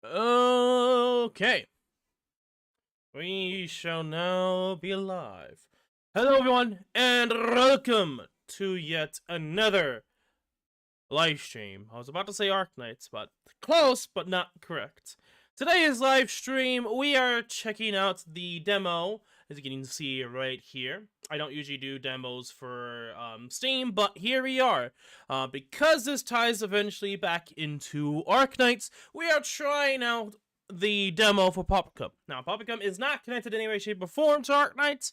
Okay. We shall now be live. Hello, everyone, and welcome to yet another live stream. I was about to say Arknights, but close, but not correct. Today's live stream, we are checking out the demo, as you can see right here. I don't usually do demos for Steam, but here we are. Because this ties eventually back into Arknights, we are trying out the demo for Popucom. Now, Popucom is not connected in any way, shape, or form to Arknights,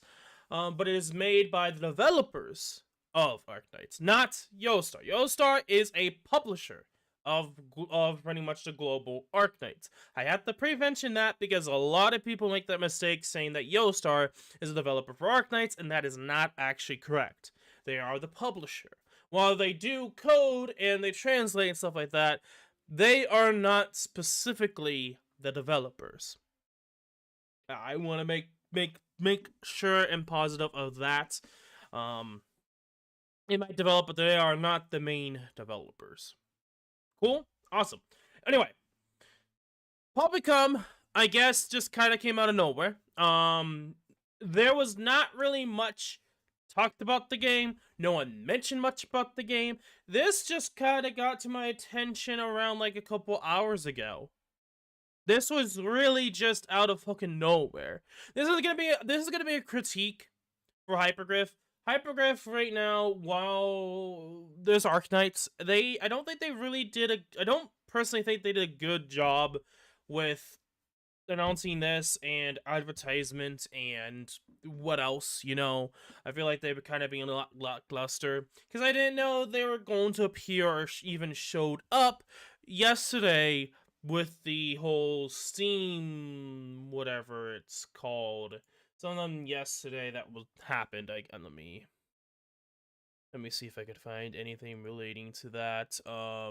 but it is made by the developers of Arknights, not Yostar. Yostar is a publisher of pretty much the global Arknights. I have to pre-mention that because a lot of people make that mistake saying that Yostar is a developer for Arknights, and that is not actually correct. They are the publisher. While they do code and they translate and stuff like that, they are not specifically the developers. I want to make sure and positive of that. It might develop, but they are not the main developers. Cool? Awesome. Anyway, Popucom, I guess, just kind of came out of nowhere. There was not really much talked about the game. No one mentioned much about the game. This just kind of got to my attention around like a couple hours ago. This was really just out of fucking nowhere. This is gonna be a critique for Hypergriff. Hypergriff right now, while there's Arknights, I don't think they really did I don't personally think they did a good job with announcing this and advertisement and what else, you know. I feel like they were kind of being a lot lackluster because I didn't know they were going to appear or even showed up yesterday with the whole Steam, whatever it's called. Something yesterday that happened. Let me see if I could find anything relating to that. I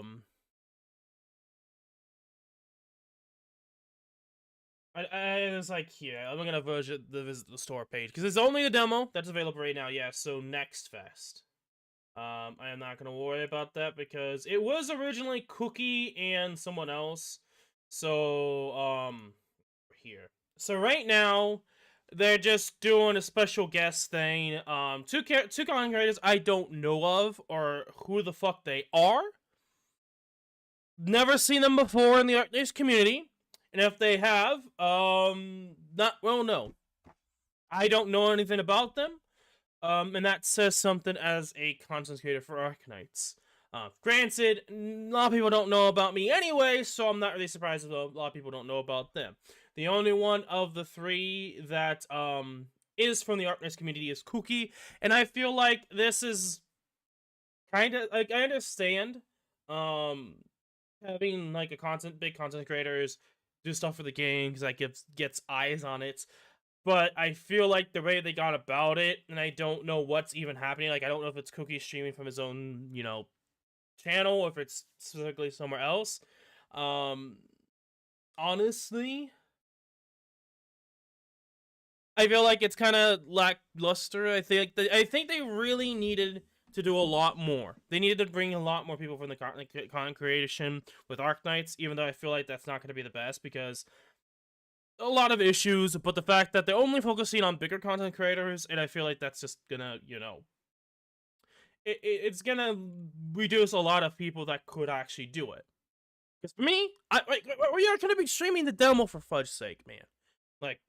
was like, here, I'm gonna visit the store page because it's only the demo that's available right now. Yeah, so Next Fest. I am not gonna worry about that because it was originally Cookie and someone else. So here. So right now, they're just doing a special guest thing. Two content creators I don't know of or who the fuck they are. Never seen them before in the Arknights community, and if they have, no. I don't know anything about them. And that says something as a content creator for Arknights. Granted, a lot of people don't know about me anyway, so I'm not really surprised if a lot of people don't know about them. The only one of the three that is from the Arknights community is Cookie, and I feel like this is kind of like I understand having like big content creators do stuff for the game because that gets eyes on it. But I feel like the way they got about it, and I don't know what's even happening. Like, I don't know if it's Cookie streaming from his own, you know, channel, or if it's specifically somewhere else. Honestly, I feel like it's kind of lackluster. I think they really needed to do a lot more. They needed to bring a lot more people from the content creation with Arknights, even though I feel like that's not going to be the best because a lot of issues, but the fact that they're only focusing on bigger content creators, and I feel like that's just gonna, you know, it's gonna reduce a lot of people that could actually do it. Because for me, we are gonna be streaming the demo for fudge's sake, man. Like,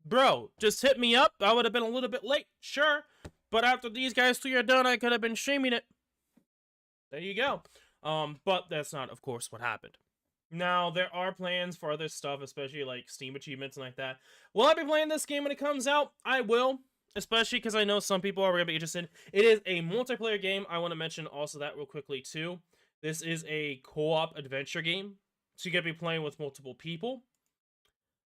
bro, just hit me up. I would have been a little bit late, sure, but after these guys 3 are done, I could have been streaming it. There you go. But that's not, of course, what happened. Now, there are plans for other stuff, especially like Steam achievements and like that. Will I be playing this game when it comes out? I will, especially because I know some people are going to be interested. It is a multiplayer game. I want to mention also that real quickly too. This is a co-op adventure game, so you're going to be playing with multiple people.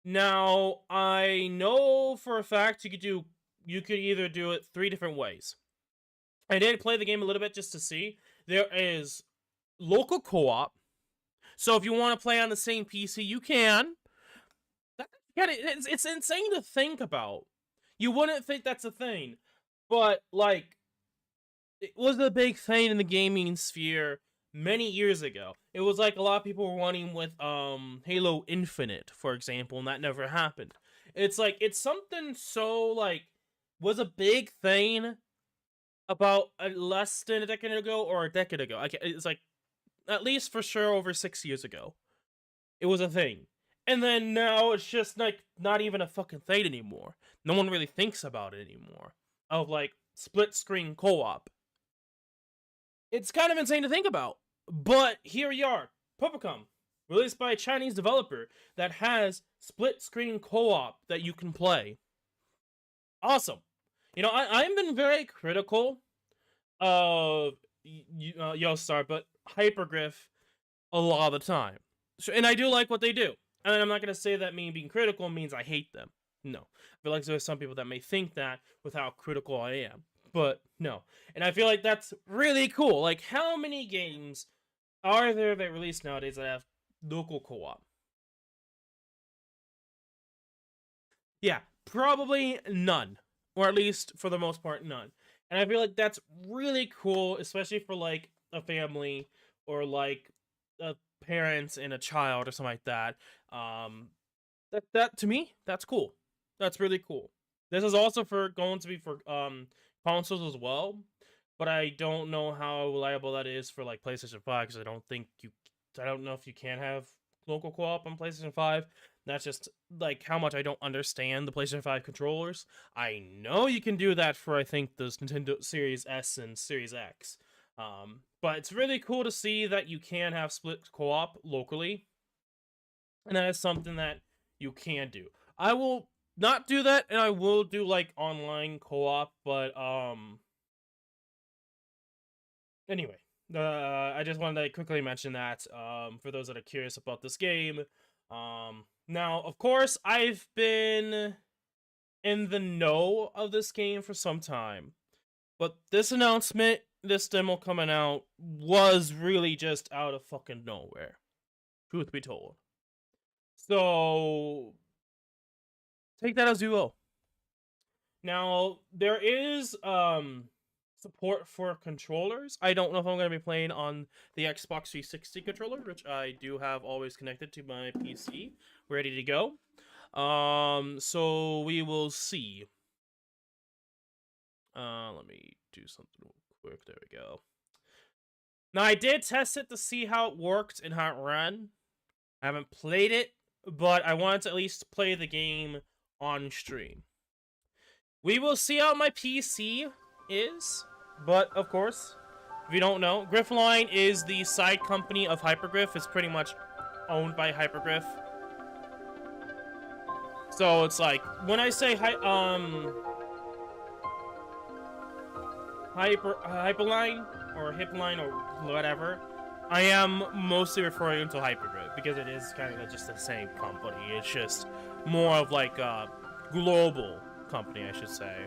Now, I know for a fact you could either do it 3 different ways. I did play the game a little bit just to see. There is local co-op. So if you want to play on the same PC, you can. It's insane to think about. You wouldn't think that's a thing. But, like, it was a big thing in the gaming sphere many years ago. It was like a lot of people were wanting with Halo Infinite, for example, and that never happened. It's like it's something so like was a big thing about less than a decade ago or a decade ago. It's like at least for sure over 6 years ago. It was a thing. And then now it's just like not even a fucking thing anymore. No one really thinks about it anymore. Of like split screen co-op. It's kind of insane to think about. But here we are. Popucom, released by a Chinese developer that has split screen co-op that you can play. Awesome. You know, I've been very critical of Yostar, but Hypergriff a lot of the time. So, and I do like what they do. And I'm not going to say that me being critical means I hate them. No. I feel like there's some people that may think that with how critical I am. But no. And I feel like that's really cool. Like, how many games are there that release nowadays that have local co-op? Yeah, probably none. Or at least, for the most part, none. And I feel like that's really cool, especially for, like, a family or, like, parents and a child or something like that. That to me, that's cool. That's really cool. This is also going to be for consoles as well, but I don't know how reliable that is for like PlayStation 5 because I don't know if you can have local co-op on PlayStation 5. That's just like how much I don't understand the PlayStation 5 controllers. I know you can do that for I think the Nintendo Series S and Series X. But it's really cool to see that you can have split co-op locally. And that is something that you can do. I will not do that, and I will do, like, online co-op, but, anyway. I just wanted to quickly mention that, for those that are curious about this game. Now, of course, I've been in the know of this game for some time. But this announcement, this demo coming out, was really just out of fucking nowhere. Truth be told. So, take that as you will. Now, there is support for controllers. I don't know if I'm going to be playing on the Xbox 360 controller, which I do have always connected to my PC, ready to go. So we will see. Let me do something real quick. There we go. Now, I did test it to see how it worked and how it ran. I haven't played it, but I wanted to at least play the game on stream. We will see how my PC is, but of course, if you don't know, Griffline is the side company of Hypergriff. It's pretty much owned by Hypergriff. So it's like, when I say Hyperline or Hipline or whatever, I am mostly referring to Hypergriff because it is kind of just the same company. It's just more of like a global company, I should say.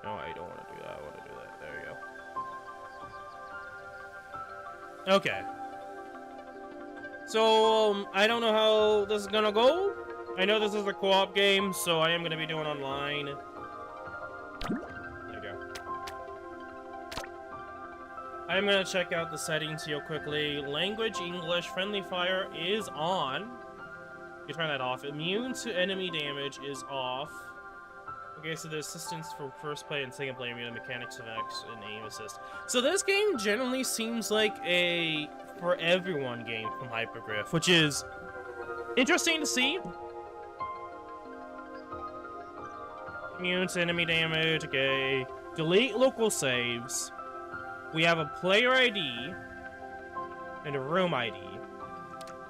No, I don't want to do that. I want to do that. There you go. Okay. So, I don't know how this is gonna go. I know this is a co-op game, so I am gonna be doing online. There you go. I'm gonna check out the settings here quickly. Language, English, friendly fire is on. You turn that off. Immune to enemy damage is off. Okay, so the assistance for first play and second play, mechanics of X and aim assist. So this game generally seems like a for everyone game from Hypergriff, which is interesting to see. Immune to enemy damage, okay. Delete local saves. We have a player ID and a room ID.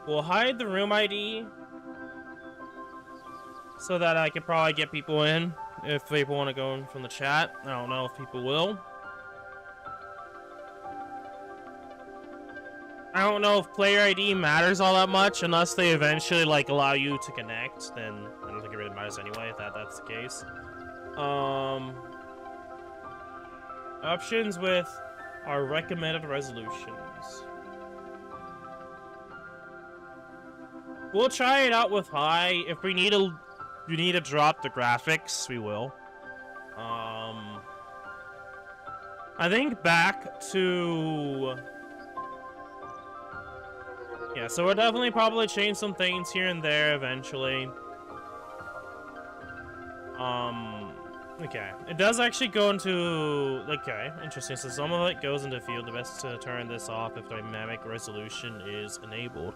We'll hide the room ID so that I could probably get people in if people want to go in from the chat. I don't know if people will. I don't know if player ID matters all that much unless they eventually like allow you to connect. Then I don't think it really matters anyway if that's the case. Options with our recommended resolutions. We'll try it out with high. If we need to drop the graphics, we will. I think back to... Yeah, so we'll definitely probably change some things here and there eventually. Okay. It does actually go into... Okay, interesting. So some of it goes into field. The best to turn this off if dynamic resolution is enabled.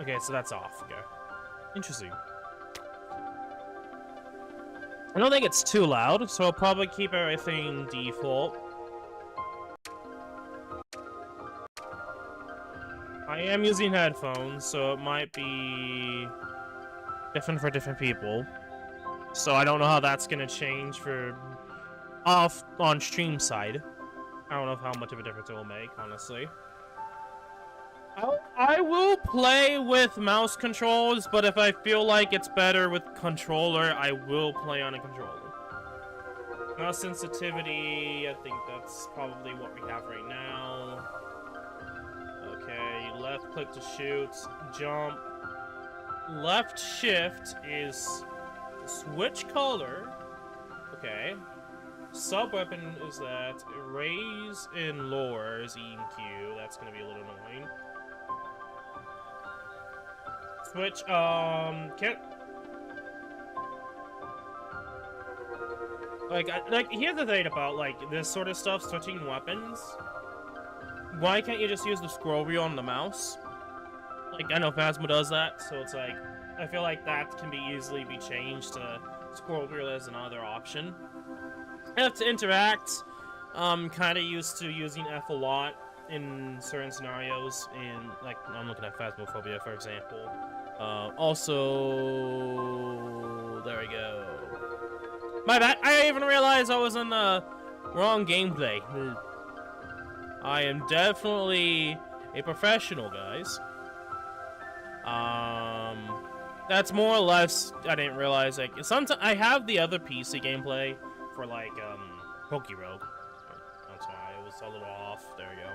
Okay, so that's off. Okay. Interesting. I don't think it's too loud, so I'll probably keep everything default. I am using headphones, so it might be different for different people. So I don't know how that's gonna change for off on stream side. I don't know how much of a difference it will make, honestly. I will play with mouse controls, but if I feel like it's better with controller, I will play on a controller. Mouse sensitivity, I think that's probably what we have right now. Okay, left click to shoot, jump. Left shift is switch color. Okay. Sub weapon is that. Raise and lower is E and Q. That's gonna be a little annoying. Switch, can't... Like, here's the thing about, like, this sort of stuff, switching weapons. Why can't you just use the scroll wheel on the mouse? Like, I know Phasma does that, so it's like, I feel like that can be easily be changed to scroll wheel as another option. F to interact, kinda used to using F a lot in certain scenarios, in, like, I'm looking at Phasmophobia, for example. Also, there we go. My bad, I didn't even realize I was in the wrong gameplay. I am definitely a professional, guys. That's more or less, I didn't realize, like, sometimes I have the other PC gameplay for, like, Pokerogue. That's why it was a little off. There we go.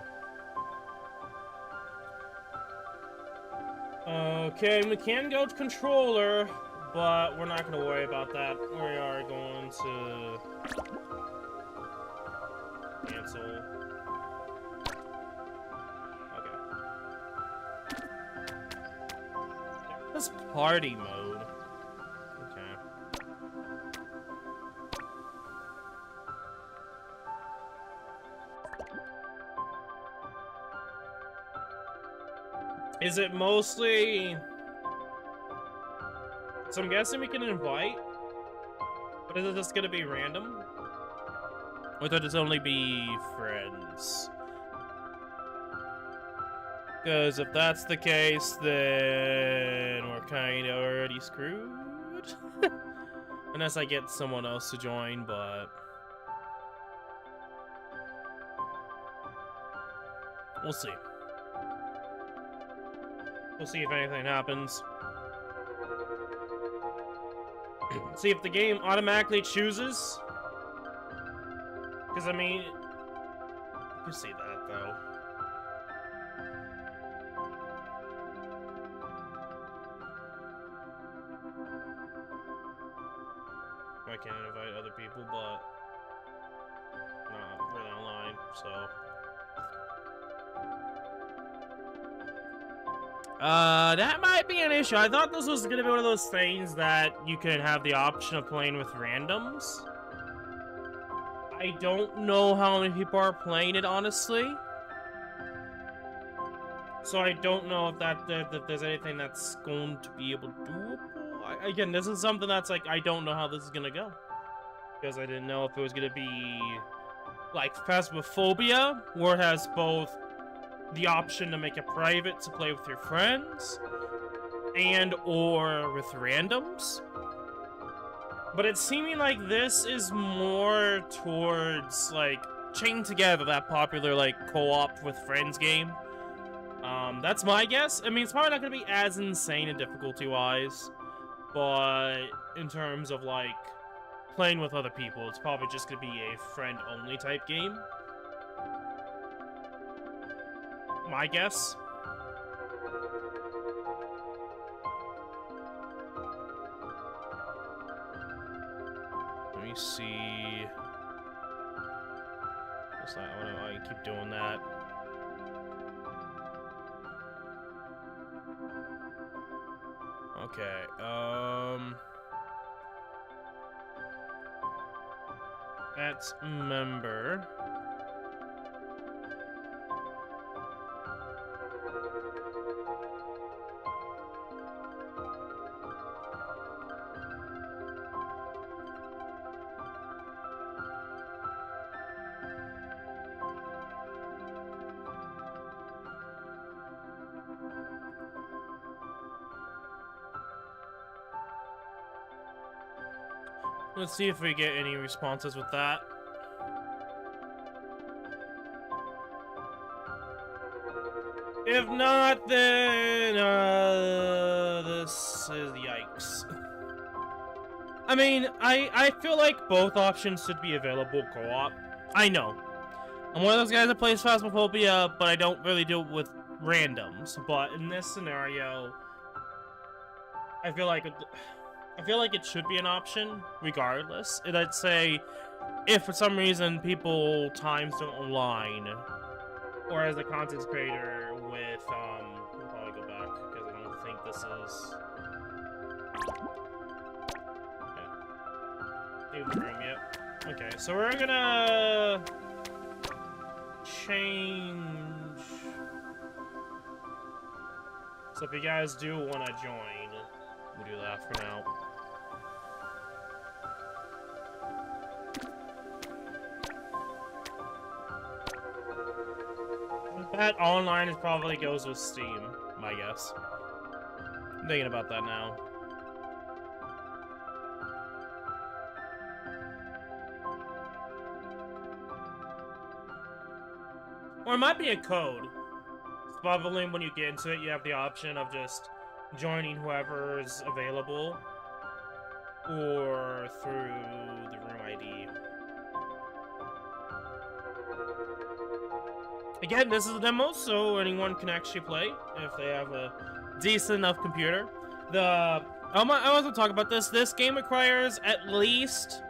Okay, we can go to controller, but we're not going to worry about that. We are going to cancel. Okay. That's party mode. Okay. Is it mostly... So I'm guessing we can invite? But is it just gonna be random? Or does it only be friends? Because if that's the case, then we're kind of already screwed. Unless I get someone else to join, but... We'll see. We'll see if anything happens. See if the game automatically chooses. Because, I mean... You can see that, though. I can't invite other people, but... not really online, so... that might be an issue. I thought this was gonna be one of those things that you could have the option of playing with randoms. I don't know how many people are playing it, honestly. So I don't know if that there's anything that's going to be able to doable. Again, this is something that's like, I don't know how this is gonna go. Because I didn't know if it was gonna be like Phasmophobia, where it has both the option to make it private to play with your friends and or with randoms. But it's seeming like this is more towards like chain together, that popular like co-op with friends game. That's my guess. I mean, it's probably not gonna be as insane in difficulty wise, but in terms of like playing with other people, it's probably just gonna be a friend only type game. My guess. Let me see. That's not, I keep doing that. Okay, that's member. Let's see if we get any responses with that. If not, then this is yikes. I mean, I feel like both options should be available co-op. I know. I'm one of those guys that plays Phasmophobia, but I don't really do it with randoms. But in this scenario, I feel like it should be an option, regardless. And I'd say, if for some reason times don't align, or as a content creator with, we'll probably go back, because I don't think this is... Okay. Leave the room, yep. Okay, so we're gonna... change... So if you guys do want to join, we'll do that for now. That online is probably goes with Steam, my guess. I'm thinking about that now. Or it might be a code. Probably when you get into it, you have the option of just joining whoever's available, or through the room ID. Again, this is a demo, so anyone can actually play if they have a decent enough computer. I want to talk about this. This game requires at least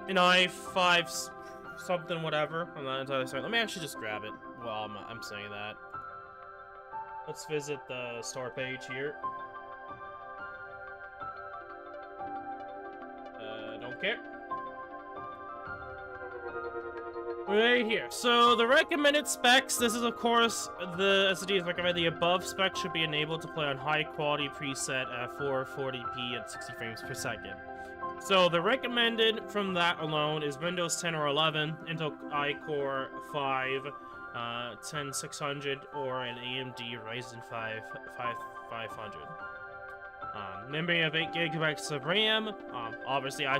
an i5 something, whatever. I'm not entirely certain. Let me actually just grab it while I'm saying that. Let's visit the store page here. Don't care. Right here. So the recommended specs, this is of course, the SSD is recommended. The above specs should be enabled to play on high quality preset at 440p at 60 frames per second. So the recommended from that alone is Windows 10 or 11, Intel iCore 5, 10600, or an AMD Ryzen 5 5500. Memory of 8 gigabytes of RAM. Obviously, I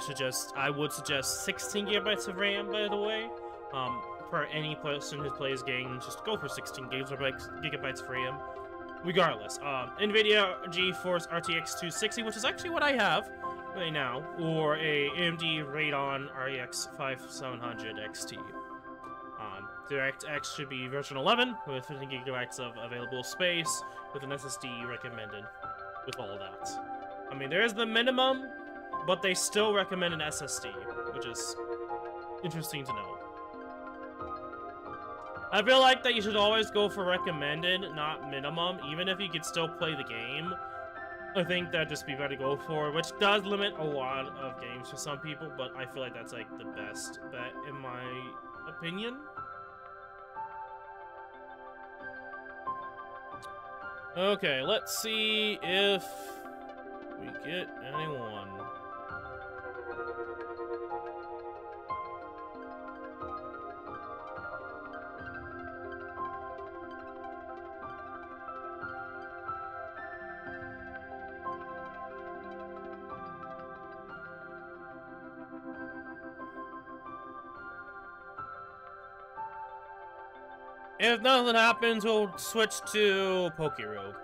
would suggest 16 gigabytes of RAM, by the way. For any person who plays games, just go for 16 gigabytes of RAM. Regardless, NVIDIA GeForce RTX 260, which is actually what I have right now, or a AMD Radeon RX 5700 XT. DirectX should be version 11 with 15 gigabytes of available space with an SSD recommended with all that. I mean, there is the minimum, but they still recommend an SSD, which is interesting to know. I feel like that you should always go for recommended, not minimum, even if you could still play the game. I think that'd just be better to go for, which does limit a lot of games for some people, but I feel like that's like the best bet in my opinion. Okay, let's see if we get anyone. If nothing happens, we'll switch to Pokerogue.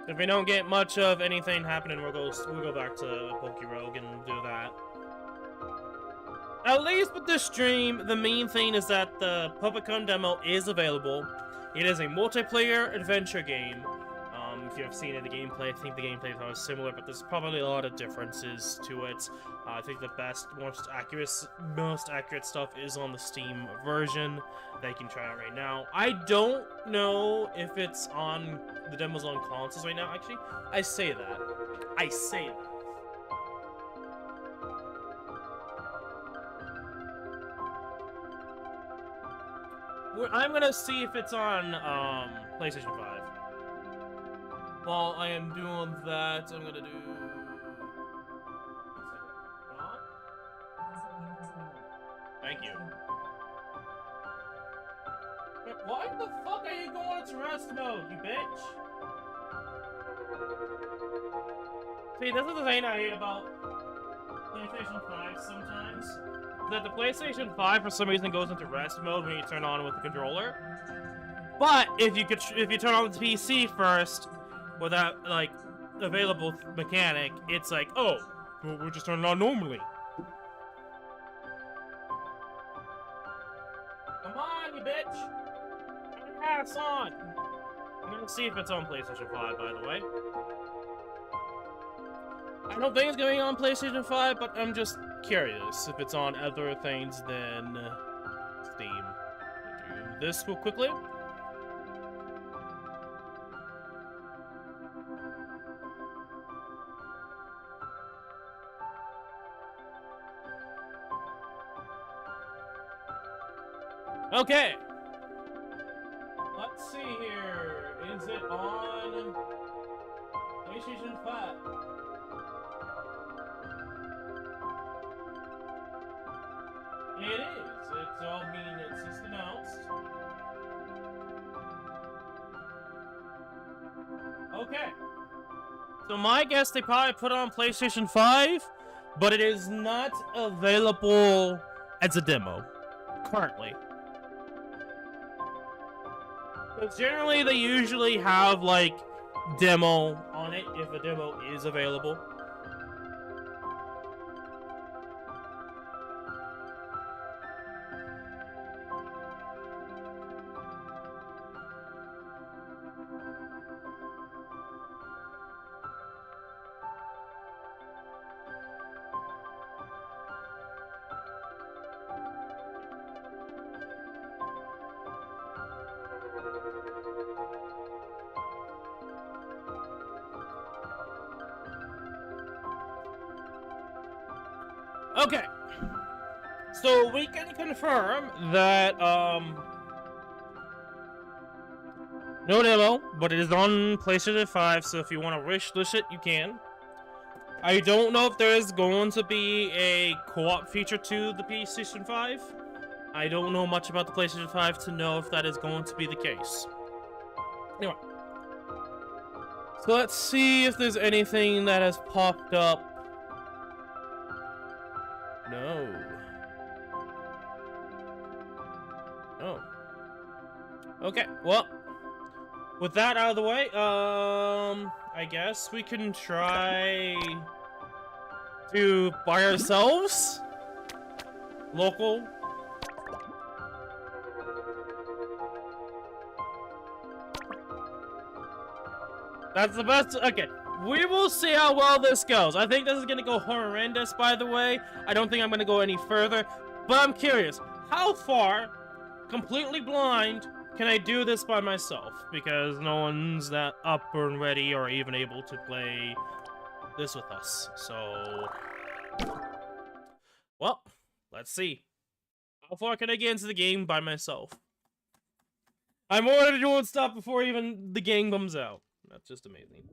If we don't get much of anything happening, we'll go back to Pokerogue and do that. At least with this stream, the main thing is that the Popucom demo is available. It is a multiplayer adventure game. If you have seen it, the gameplay, I think the gameplay is always similar, but there's probably a lot of differences to it. I think the best, most accurate stuff is on the Steam version that you can try out right now. I don't know if it's on the demos on consoles right now. Actually, I say that. I'm gonna see if it's on PlayStation 5. While I am doing that, I'm gonna do. Thank you. Why the fuck are you going into rest mode, you bitch? See, this is the thing I hate about PlayStation 5 sometimes. That the PlayStation 5 for some reason goes into rest mode when you turn on with the controller. But if you turn on the PC first with that like available mechanic, it's like, oh, well, we'll just turn it on normally. Come on, you bitch! Turn your ass on! I'm gonna see if it's on PlayStation 5, by the way. I don't think it's going on PlayStation 5, but I'm just curious if it's on other things than Steam. I'll do this real quickly. Okay. Let's see here. Is it on PlayStation 5? It is. It's all it's just announced. Okay. So my guess, they probably put it on PlayStation 5, but it is not available as a demo currently. Because generally, they usually have like demo on it if a demo is available. Okay, so we can confirm that, no demo, but it is on PlayStation 5, so if you want to wish list it, you can. I don't know if there is going to be a co-op feature to the PlayStation 5. I don't know much about the PlayStation 5 to know if that is going to be the case. Anyway. So let's see if there's anything that has popped up. No. Oh. Okay, well, with that out of the way, I guess we can try to buy ourselves local. That's the best. Okay. We will see how well this goes. I think this is going to go horrendous, by the way. I don't think I'm going to go any further. But I'm curious, how far, completely blind, can I do this by myself? Because no one's that up and ready or even able to play this with us. So, well, let's see. How far can I get into the game by myself? I'm already doing stuff before even the game comes out. That's just amazing.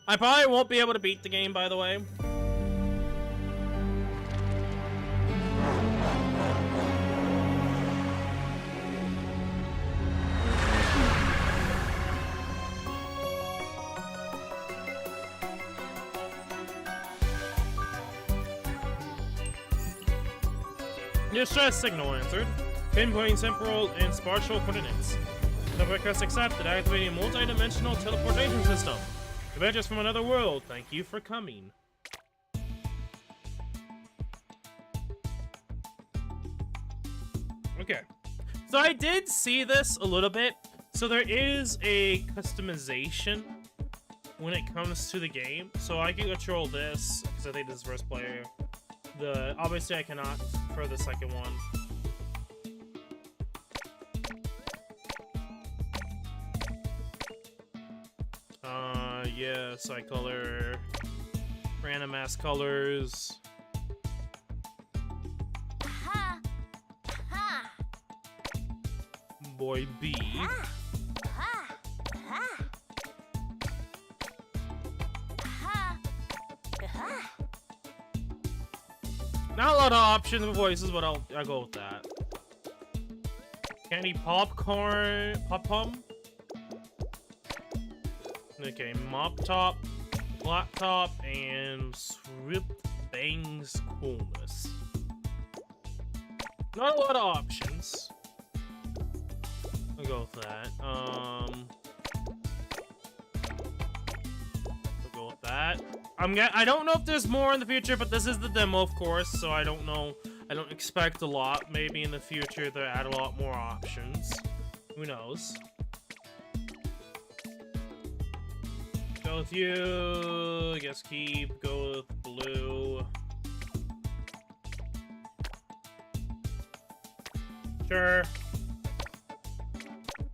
I probably won't be able to beat the game, by the way. Distress signal answered. Pinpointing temporal and spatial coordinates. The request accepted, activating multi-dimensional teleportation system. Adventures from another world, thank you for coming. Okay. So I did see this a little bit. So there is a customization when it comes to the game. So I can control this because I think this is first player. Obviously I cannot for the second one. Yeah, side color, random ass colors. Boy B. Not a lot of options for voices, but I'll go with that. Candy popcorn, Popcom. Okay, mop top, flat top, and swift bangs coolness. Not a lot of options. I'll go with that. I'll go with that. I don't know if there's more in the future, but this is the demo, of course, so I don't know. I don't expect a lot. Maybe in the future they add a lot more options. Who knows? Go with you. I guess keep. Go with blue. Sure.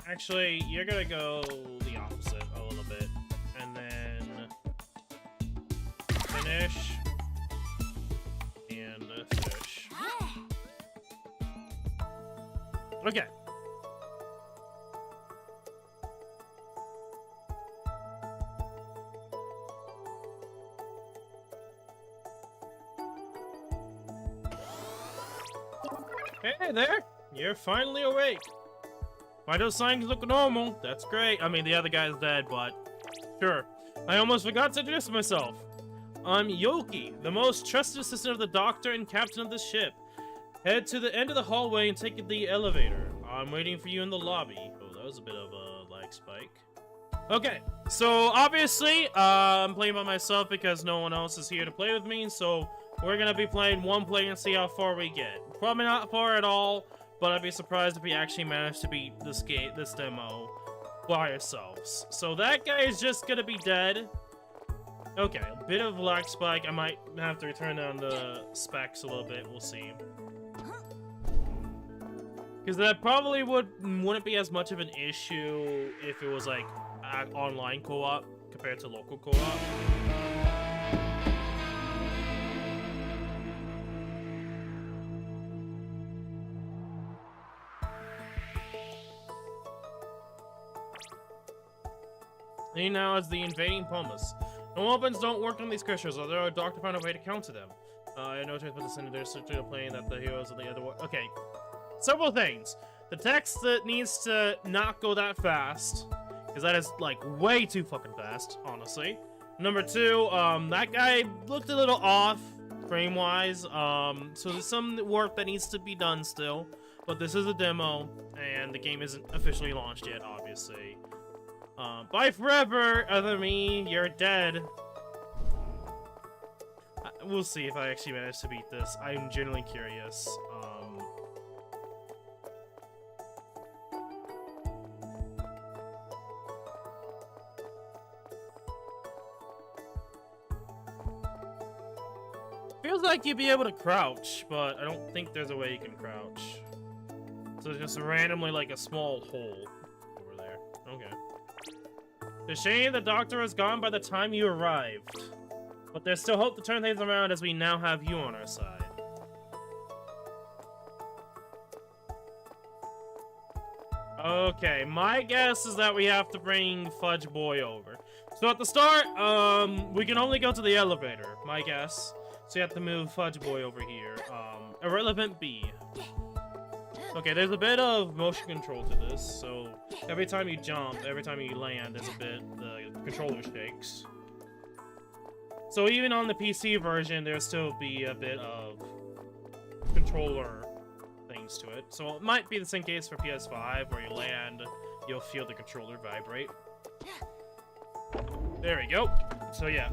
Actually, you're gonna go the opposite a little bit. And then finish. And finish. Okay. Hey there! You're finally awake. Vital signs look normal. That's great. I mean, the other guy's dead, but sure. I almost forgot to introduce myself. I'm Yoki, the most trusted assistant of the doctor and captain of the ship. Head to the end of the hallway and take the elevator. I'm waiting for you in the lobby. Oh, that was a bit of a lag spike. Okay, so obviously, I'm playing by myself because no one else is here to play with me, so we're gonna be playing one play and see how far we get. Probably not far at all, but I'd be surprised if we actually manage to beat this demo by ourselves. So that guy is just gonna be dead. Okay, a bit of lag spike. I might have to turn down the specs a little bit. We'll see. Because that probably wouldn't be as much of an issue if it was like online co-op compared to local co-op. He now has the invading pumice. No weapons don't work on these creatures, although a doctor found a way to counter them. I had no choice but to send their search to plane that the heroes of the other one. Okay, several things. The text that needs to not go that fast, because that is like way too fucking fast, honestly. Number two, that guy looked a little off frame-wise. So there's some work that needs to be done still, but this is a demo, and the game isn't officially launched yet, obviously. Bye forever, other me, you're dead. We'll see if I actually manage to beat this. I'm genuinely curious. Feels like you'd be able to crouch, but I don't think there's a way you can crouch. So it's just randomly like a small hole over there. Okay. It's a shame the doctor is gone by the time you arrived. But there's still hope to turn things around as we now have you on our side. Okay, my guess is that we have to bring Fudge Boy over. So at the start, we can only go to the elevator, my guess. So you have to move Fudge Boy over here. Irrelevant B. Okay, there's a bit of motion control to this, so every time you jump, every time you land, there's a bit, the controller shakes. So even on the PC version, there'll still be a bit of controller things to it. So it might be the same case for PS5, where you land, you'll feel the controller vibrate. There we go. So yeah.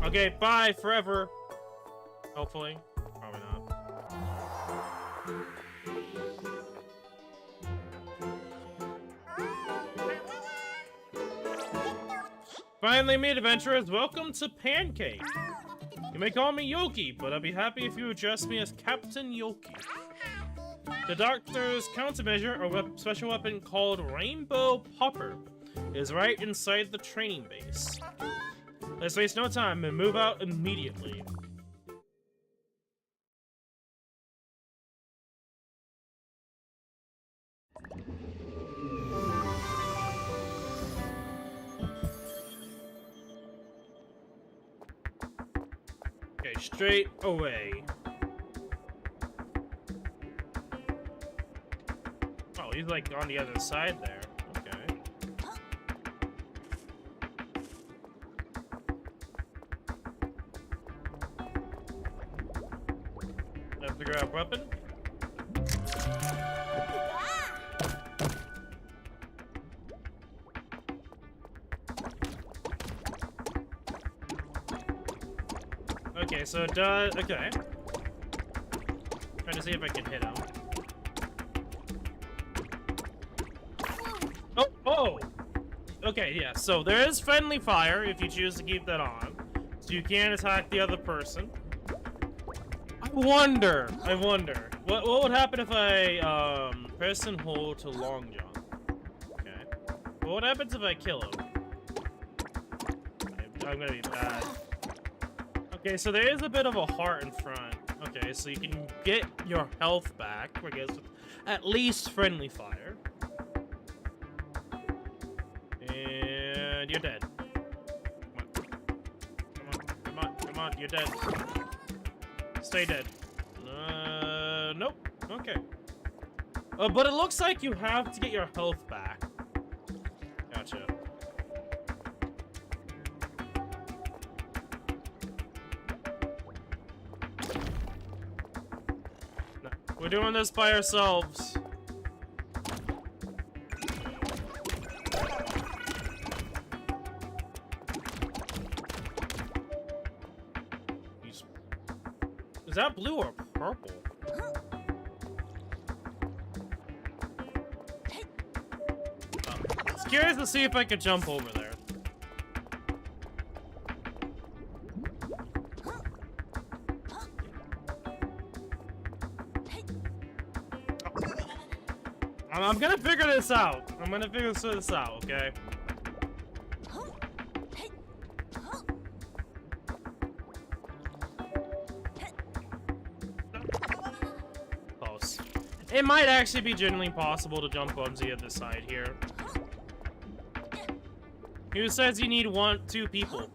Okay, bye forever. Hopefully. Probably not. Finally, meet adventurers. Welcome to Pancake. You may call me Yoki, but I'd be happy if you address me as Captain Yoki. The Doctor's countermeasure, or special weapon called Rainbow Popper, is right inside the training base. Let's waste no time and move out immediately. Okay, straight away. Oh, he's like on the other side there. Okay. Let's figure out weapon. Okay, so it does. Okay. Trying to see if I can hit him. Oh, oh! Okay, yeah, so there is friendly fire if you choose to keep that on. So you can attack the other person. I wonder. What would happen if I, press and hold to long jump? Okay. What happens if I kill him? I'm gonna be bad. Okay, so there is a bit of a heart in front. Okay, so you can get your health back, I guess, with at least friendly fire. And you're dead. Come on, you're dead. Stay dead. Nope. Okay. But it looks like you have to get your health back. Gotcha. No, we're doing this by ourselves. Is that blue or purple? I was curious to see if I could jump over there. I'm gonna figure this out. I'm gonna figure this out, okay? Close. It might actually be genuinely possible to jump on the other side here. Who says you need two people?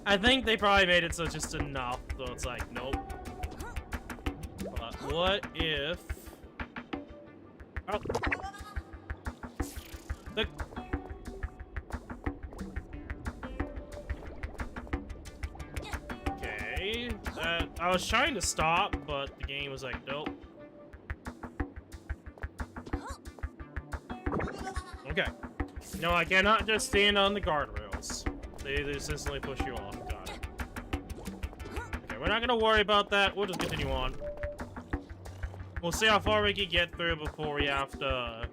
I think they probably made it so it's just enough, so it's like, nope. But what if... Oh. The... Okay. I was trying to stop, but the game was like, nope. Okay. No, I cannot just stand on the guardrails. They just instantly push you off. Got it. Okay, we're not gonna worry about that. We'll just continue on. We'll see how far we can get through before we have to...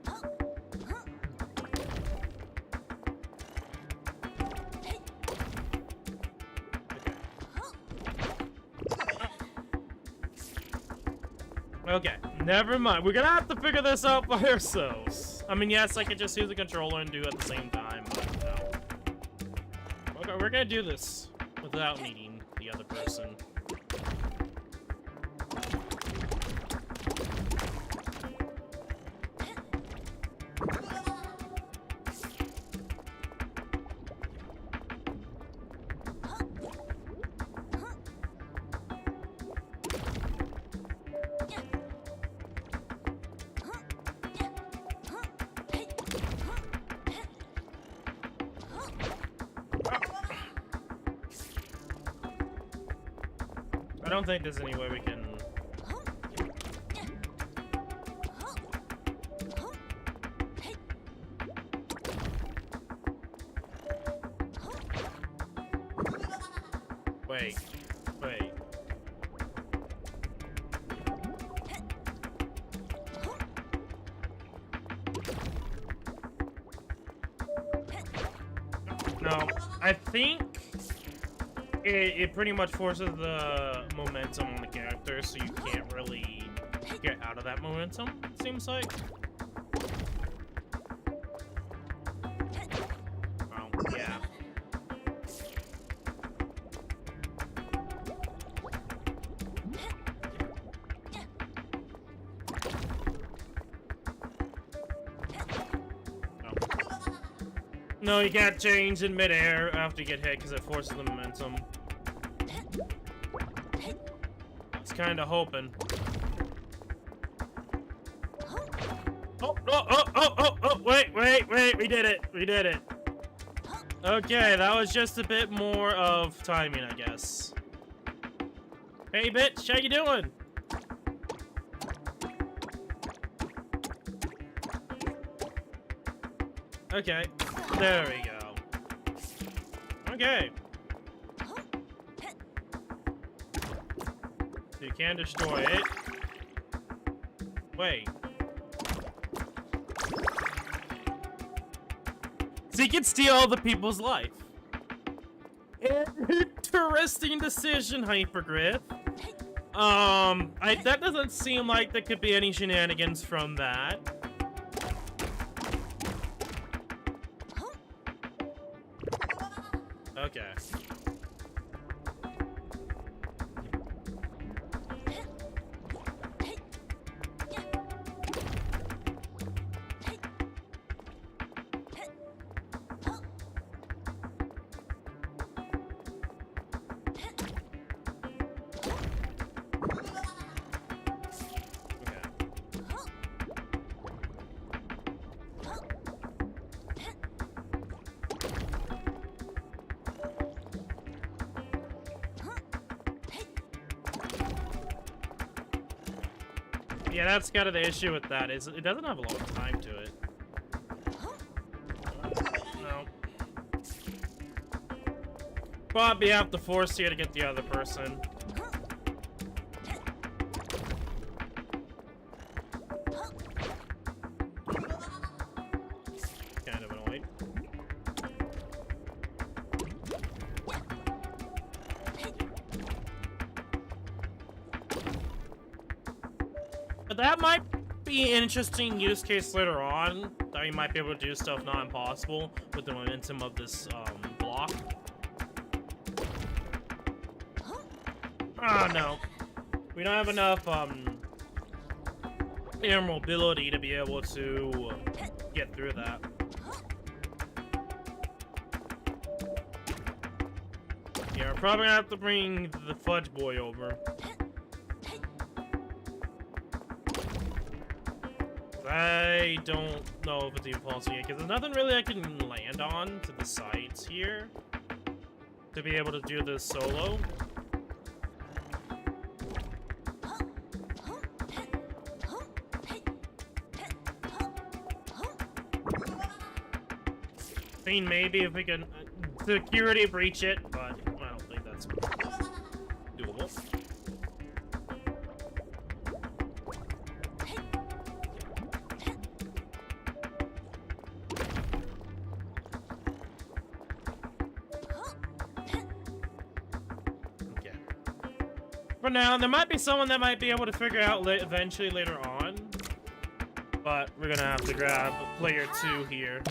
Okay, never mind. We're gonna have to figure this out by ourselves. I mean, yes, I could just use the controller and do it at the same time, but no. Okay, we're gonna do this without needing the other person. I don't think there's any way we can... Wait. Wait. No, I think it pretty much forces the momentum on the character, so you can't really get out of that momentum, it seems like. Well, yeah. No, you can't change in midair after you get hit because it forces the momentum. I was kind of hoping. Oh, wait, we did it. We did it. Okay, that was just a bit more of timing, I guess. Hey, bitch, how you doing? Okay, there we go. Okay. So you can destroy it. Wait. So you can steal other people's life. Interesting decision, Hypergriff. That doesn't seem like there could be any shenanigans from that. Okay. Yeah, that's kind of the issue with that, is it doesn't have a lot of time to it. No. Probably have to force you to get the other person. Kind of annoying. But that might be an interesting use case later on, that you might be able to do stuff not impossible with the momentum of this block. Ah, no. We don't have enough air mobility to be able to get through that. Yeah, we're probably gonna have to bring the Fudge Boy over. I don't know if it's even possible yet, because there's nothing really I can land on to the sides here to be able to do this solo. I mean, maybe if we can security breach it, but I don't think that's doable. For now, there might be someone that might be able to figure out eventually later on, but we're gonna have to grab player 2 here.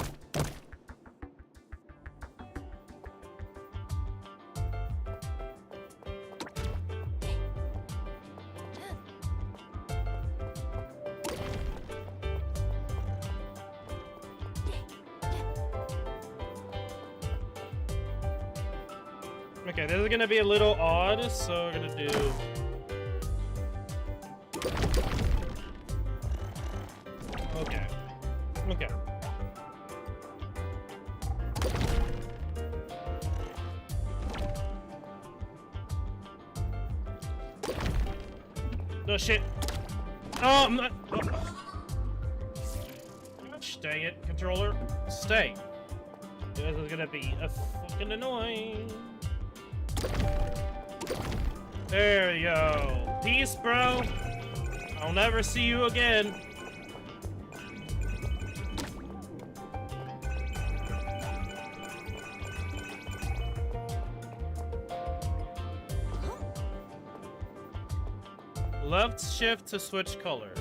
Okay, this is gonna be a little odd, so we're gonna do... Okay. Okay. Oh shit. Oh, I'm not... Oh. Gosh, dang it, controller. Stay. This is gonna be a fucking annoying. There you go. Peace, bro. I'll never see you again. Left shift to switch color.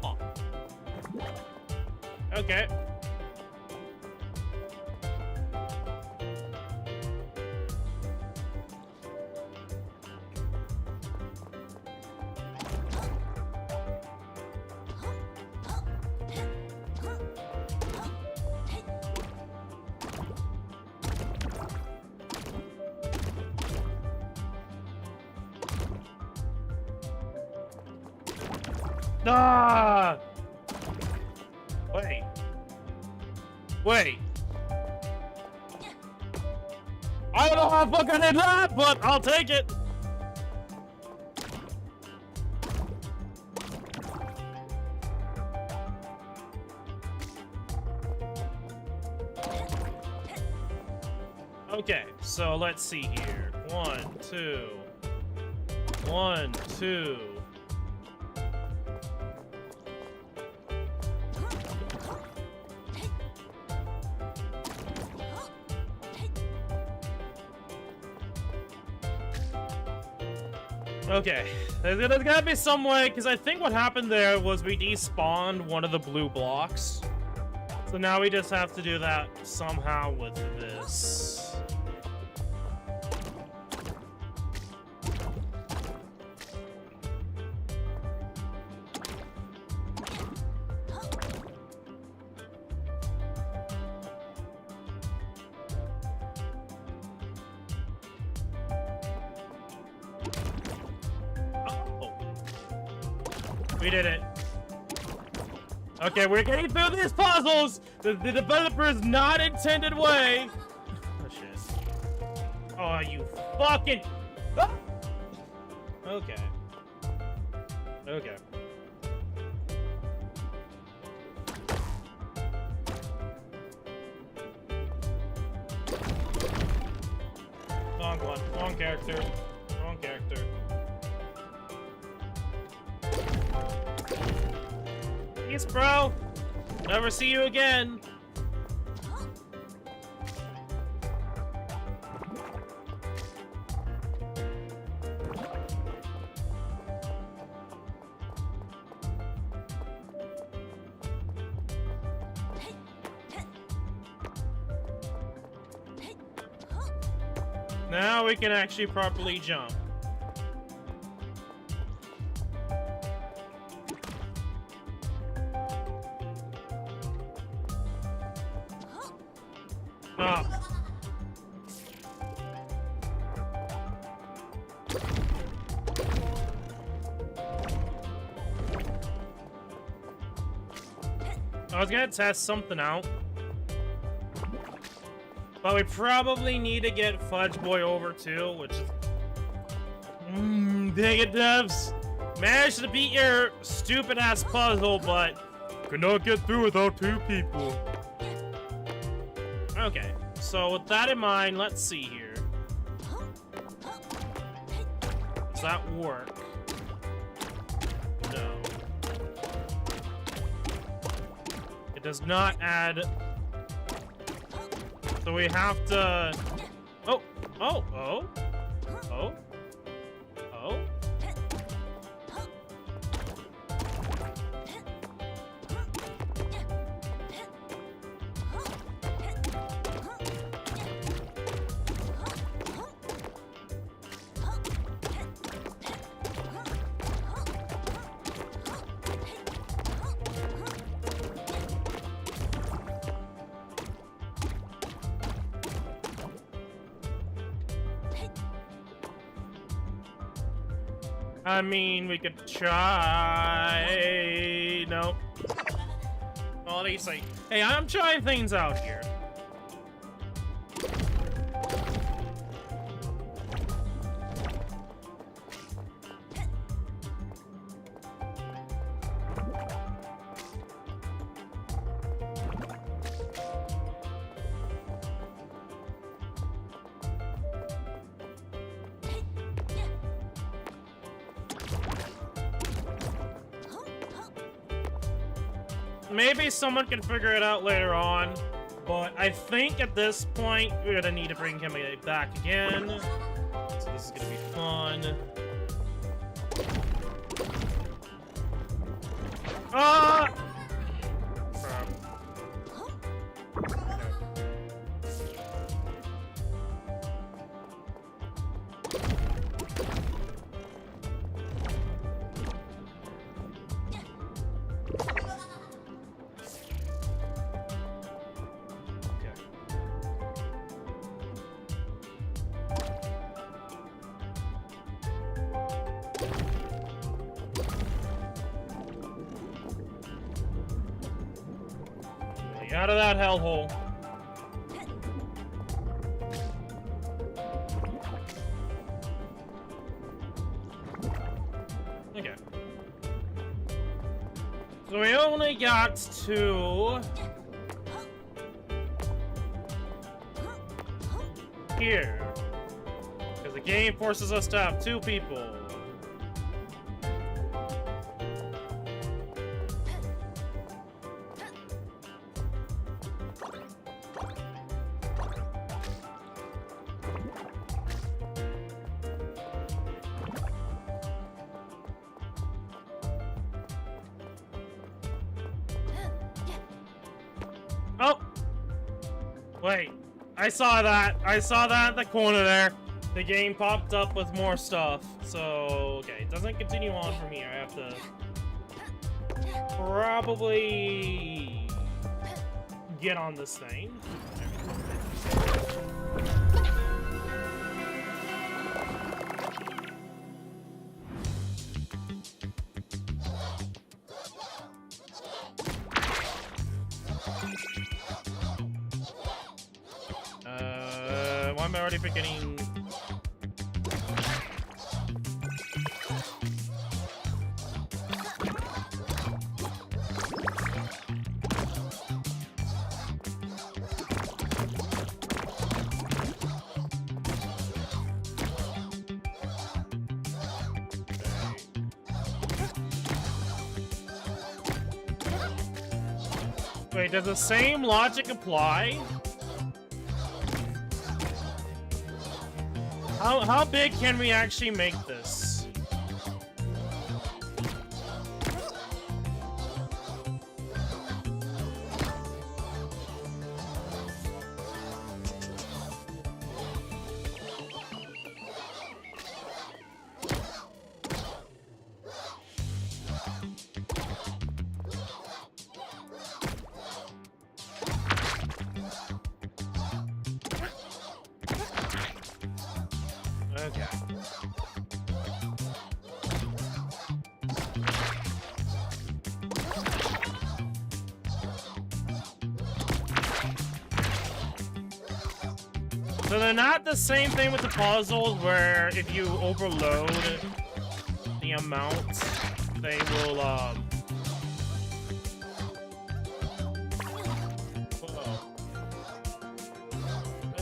Oh. Okay. Ah! Wait. Wait. I don't know how fucking I did that, but I'll take it. Okay, so let's see here. 1, 2. 1, 2. Okay, there's gotta be some way, because I think what happened there was we despawned one of the blue blocks. So now we just have to do that somehow with this. We did it. Okay, we're getting through these puzzles the developer's not intended way. Oh, shit. Oh, you fucking... Ah! Okay. Okay. Wrong one. Wrong character. Wrong character. Peace, bro. Never see you again. Now we can actually properly jump. Oh. I was gonna test something out, but we probably need to get Fudge Boy over too, which is... dang it, devs! Managed to beat your stupid-ass puzzle, but could not get through without 2 people. Okay, so with that in mind, let's see here. Does that work? No. It does not add... So we have to... Oh! Oh! Oh! Oh! Oh! I mean, we could try... Nope. Well, at least, like... Hey, I'm trying things out here. maybe someone can figure it out later on, but I think at this point we're gonna need to bring him back again. So this is gonna be fun. Ah! Crap. Out of that hellhole. Okay. So we only got to here. Because the game forces us to have 2 people. Oh! Wait. I saw that. I saw that in the corner there. The game popped up with more stuff. So, okay. It doesn't continue on from here. I have to probably get on this thing. Why am I already forgetting? Wait, does the same logic apply? How big can we actually make this? Okay. So they're not the same thing with the puzzles where if you overload the amount, they will,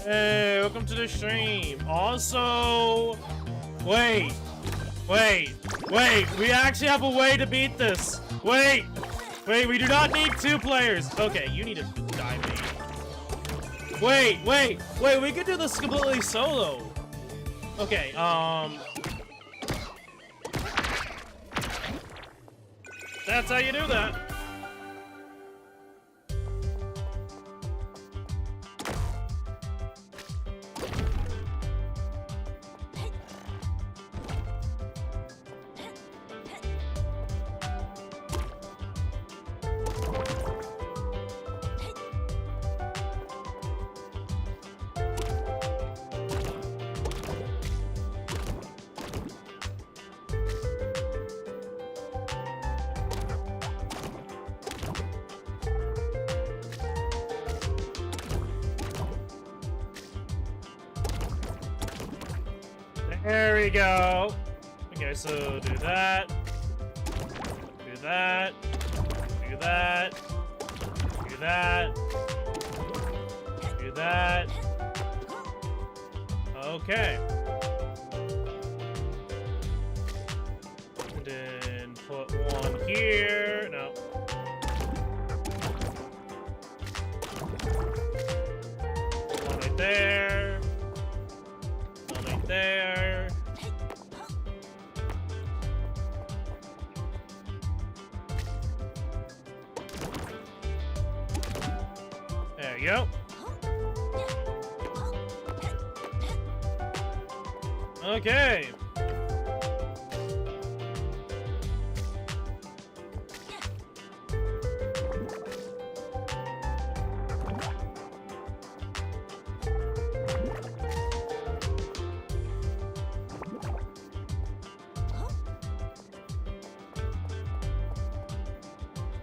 Hey, welcome to the stream. Also, wait, we actually have a way to beat this. Wait, we do not need 2 players. Okay, you need to die, mate. Wait, we could do this completely solo. Okay, that's how you do that. There we go. Okay, so do that. Do that. Do that. Do that. Do that. Okay. And then put 1 here. No. right there. One right there. There you go. Okay.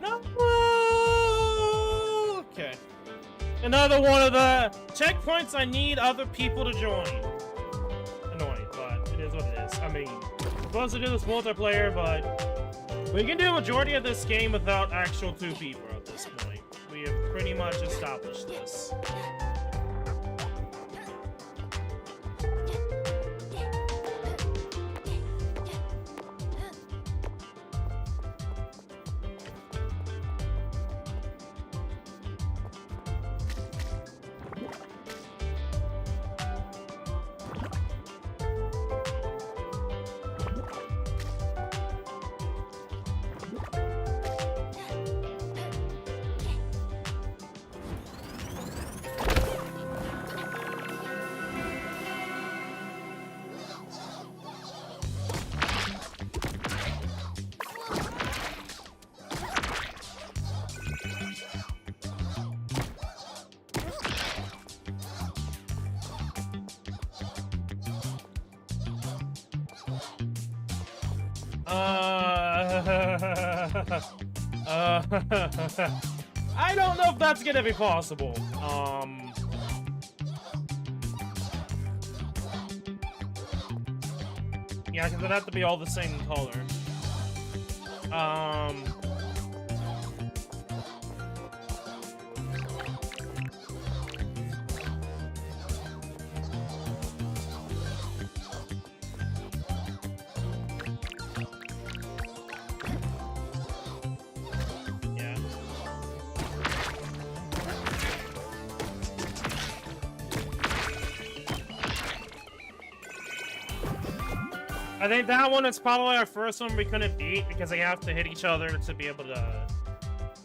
No. Okay. Another one of the checkpoints I need other people to join. Annoying, but it is what it is. I mean, we're supposed to do this multiplayer, but we can do a majority of this game without actual 2 people at this point. We have pretty much established this. I don't know if that's gonna be possible. Yeah, because it'd have to be all the same color. I think that one is probably our first one we couldn't beat because they have to hit each other to be able to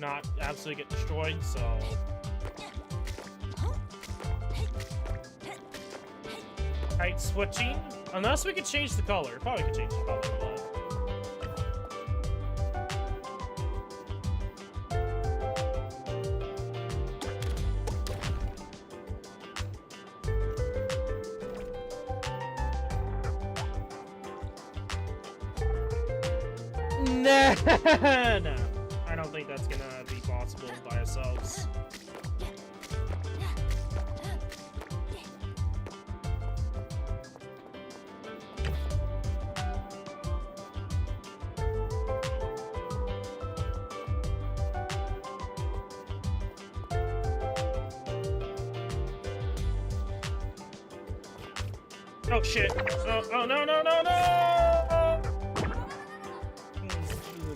not absolutely get destroyed, so... Height switching? Unless we could change the color. Probably could change the color, but... No, I don't think that's gonna be possible by ourselves. Oh shit! Oh no no no no!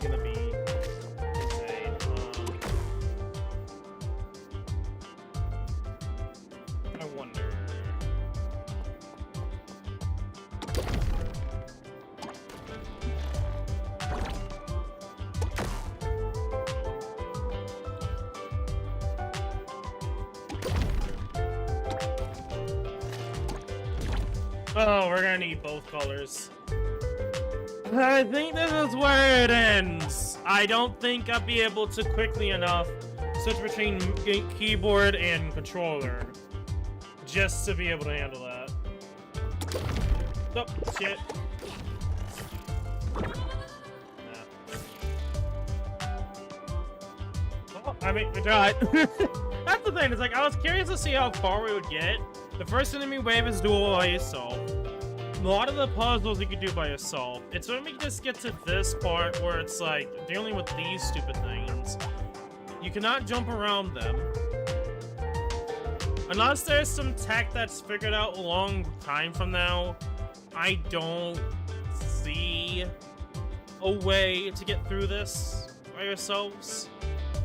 Gonna be insane. I wonder. Oh, we're gonna need both colors. I think this is where it ends. I don't think I'll be able to quickly enough switch between keyboard and controller just to be able to handle that. Oh, shit. Nah. Oh, I mean, we tried. That's the thing, it's like, I was curious to see how far we would get. The first enemy wave is dual by yourself. A lot of the puzzles you can do by yourself. It's when we just get to this part where it's like dealing with these stupid things. You cannot jump around them. Unless there's some tech that's figured out a long time from now, I don't see a way to get through this by yourselves.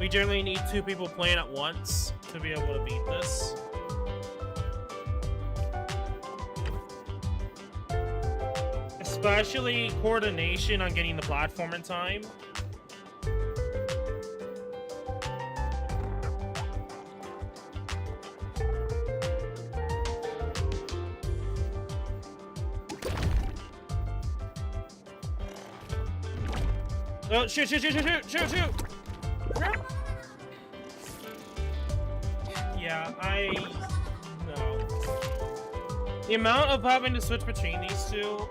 We generally need 2 people playing at once to be able to beat this. especially coordination on getting the platform in time. Oh, shoot, shoot, shoot, shoot, shoot, shoot, shoot! Yeah, no. The amount of having to switch between these two,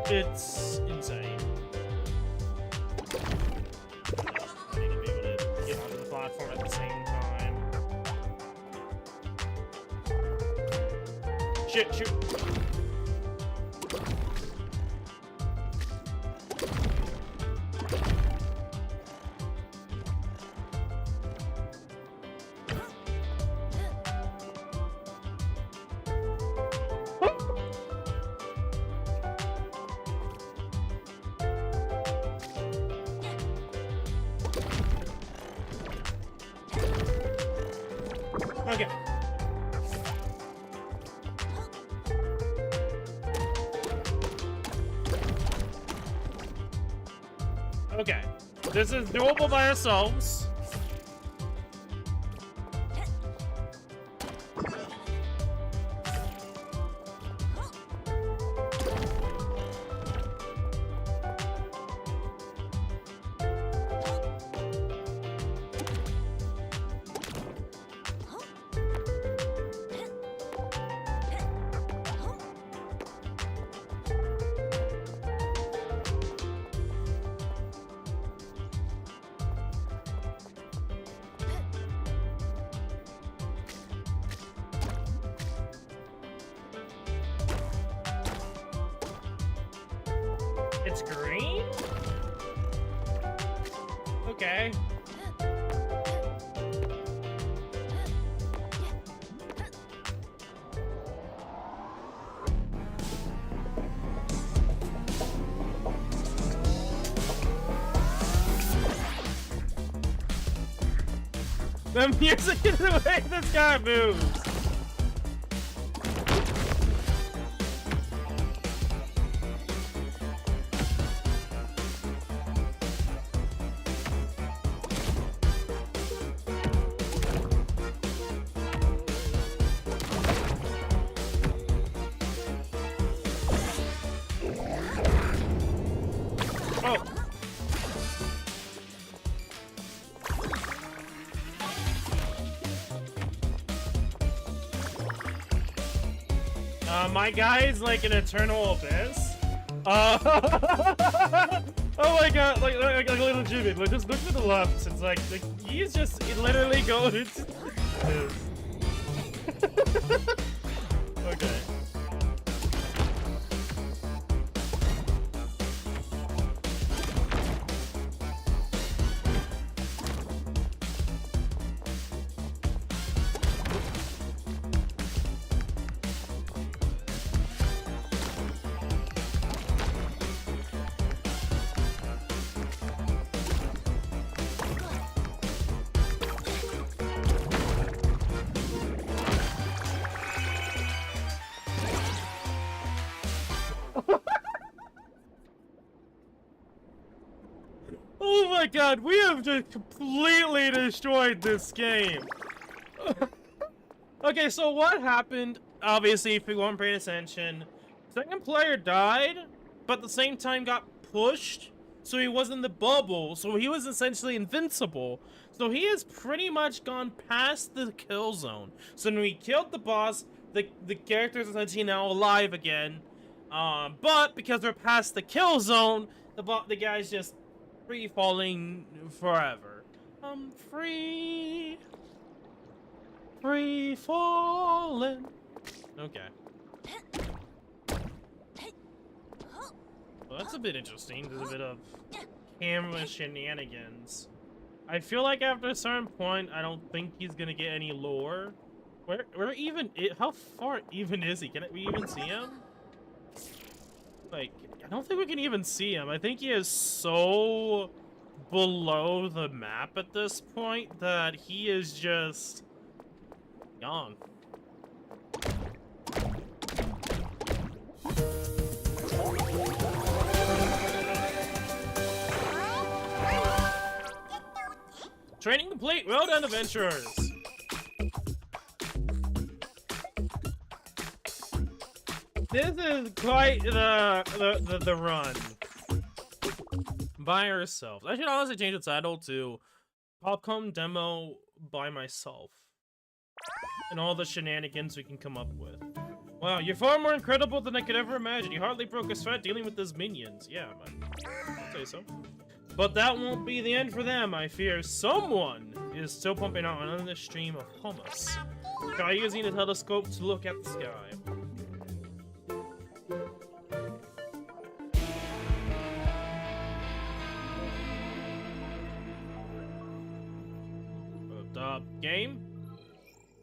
it's insane. I need to be able to get onto the platform at the same time. Shoot, shoot. Okay. Okay. This is doable by ourselves. It's green? Okay. The music is the way this guy moves. My guy's like an eternal abyss. Oh my god, like legitimate. Like just look to the left. It's like he's just literally going into Okay. Oh my god, we have just completely destroyed this game. Okay, so what happened? Obviously, if you weren't paying attention, second player died, but at the same time got pushed, so he was in the bubble, so he was essentially invincible. So he has pretty much gone past the kill zone. So when we killed the boss, the character's essentially now alive again. But because we're past the kill zone, the guy's just free falling forever. Free falling. Okay. Well, that's a bit interesting. There's a bit of camera shenanigans. I feel like after a certain point, I don't think he's gonna get any lore. Where even? How far even is he? Can we even see him? Like, I don't think we can even see him. I think he is so below the map at this point that he is just gone. Training complete. Well done, adventurers. This is quite the run by ourselves. I should honestly change the title to Popucom demo by myself and all the shenanigans we can come up with. Wow, you're far more incredible than I could ever imagine. You hardly broke a sweat dealing with those minions. Yeah, man. I'll say so. But that won't be the end for them. I fear someone is still pumping out another stream of hummus. Try using the telescope to look at the sky. Game.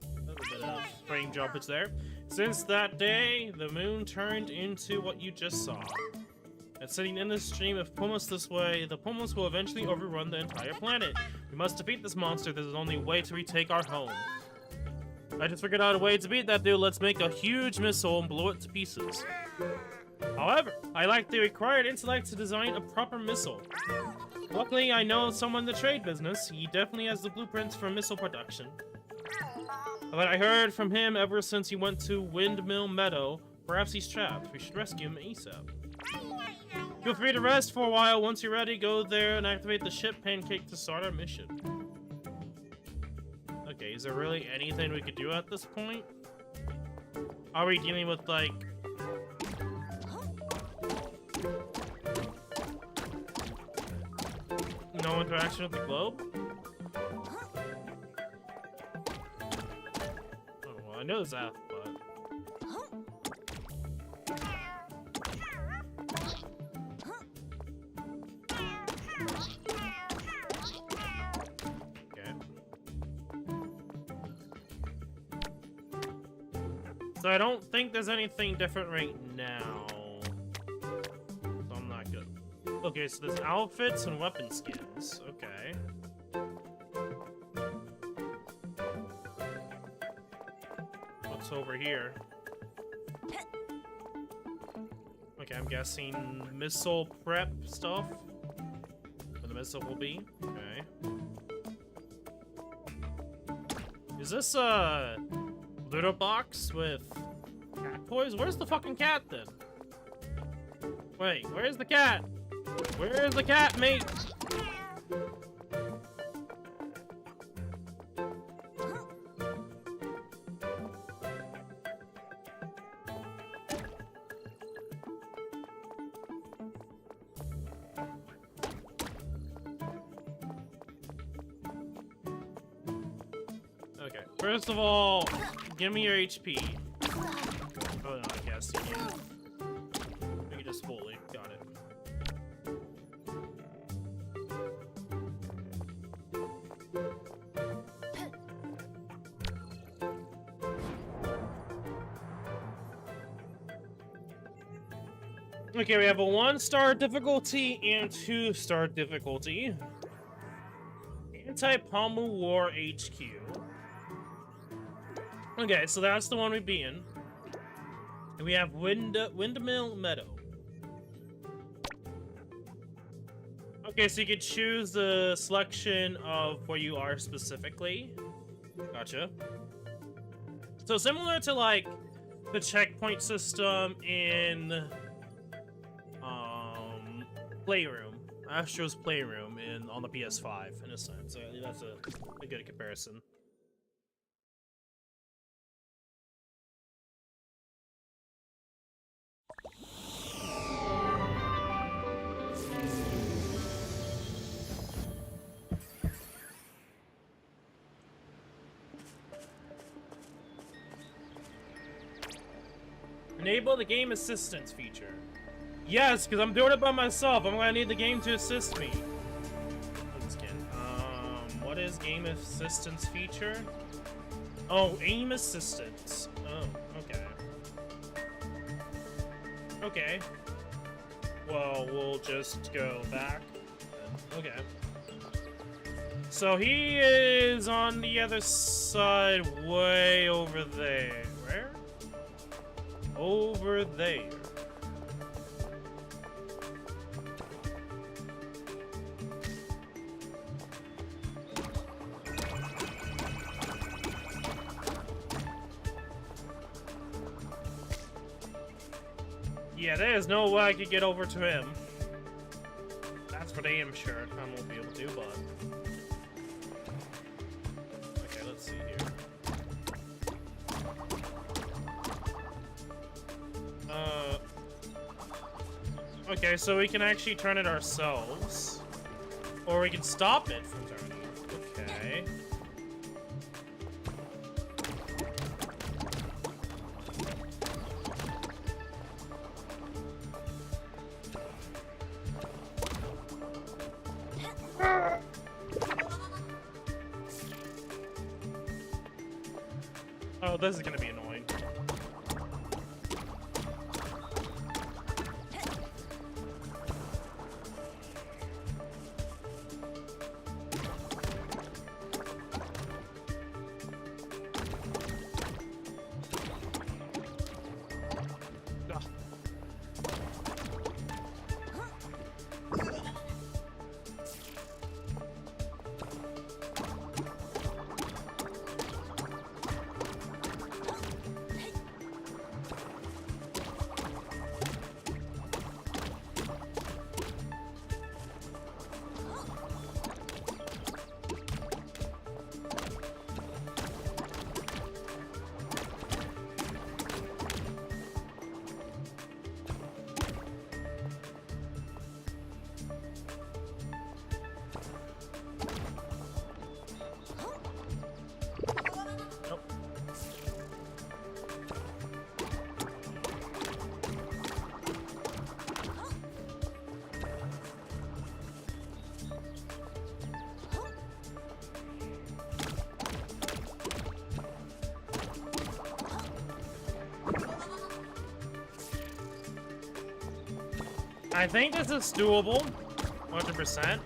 A little bit of frame jumpage there. Since that day, the moon turned into what you just saw. And sitting in this stream of pumice this way, the pumice will eventually overrun the entire planet. We must defeat this monster. There's only a way to retake our home. I just figured out a way to beat that dude. Let's make a huge missile and blow it to pieces. However, I lack the required intellect to design a proper missile. Luckily, I know someone in the trade business. He definitely has the blueprints for missile production. But I heard from him ever since he went to Windmill Meadow. Perhaps he's trapped. We should rescue him ASAP. Feel free to rest for a while. Once you're ready, go there and activate the ship pancake to start our mission. Okay, is there really anything we could do at this point? Are we dealing with, like... no interaction with the globe? Oh, well, I know there's that, but... okay. So I don't think there's anything different right now. So I'm not good. Okay, so there's outfits and weapon skins. Okay. What's over here? Okay, I'm guessing missile prep stuff. Where the missile will be. Okay. Is this a litter box with cat toys? Where's the fucking cat then? Wait, where's the cat? Where's the cat, mate? Okay, first of all, give me your HP. Oh no, I guess you can. We can just fully. Got it. Okay, we have a 1-star difficulty and 2-star difficulty. Anti-Pommel War HQ. Okay, so that's the one we'd be in. And we have Windmill Meadow. Okay, so you could choose the selection of where you are specifically. Gotcha. So similar to, like, the checkpoint system in... Playroom, Astro's Playroom on the PS5 in a sense. So that's a good comparison. Enable the game assistance feature. Yes, because I'm doing it by myself. I'm gonna need the game to assist me. What is game assistance feature? Oh, aim assistance. Oh, okay. Okay. Well, we'll just go back. Okay. So he is on the other side, way over there. Where? Over there. Yeah, there is no way I could get over to him. That's for damn sure. I won't be able to, but... Okay, let's see here. Okay, so we can actually turn it ourselves. Or we can stop it from turning. Okay. Oh, this is gonna be annoying. I think this is doable, 100%.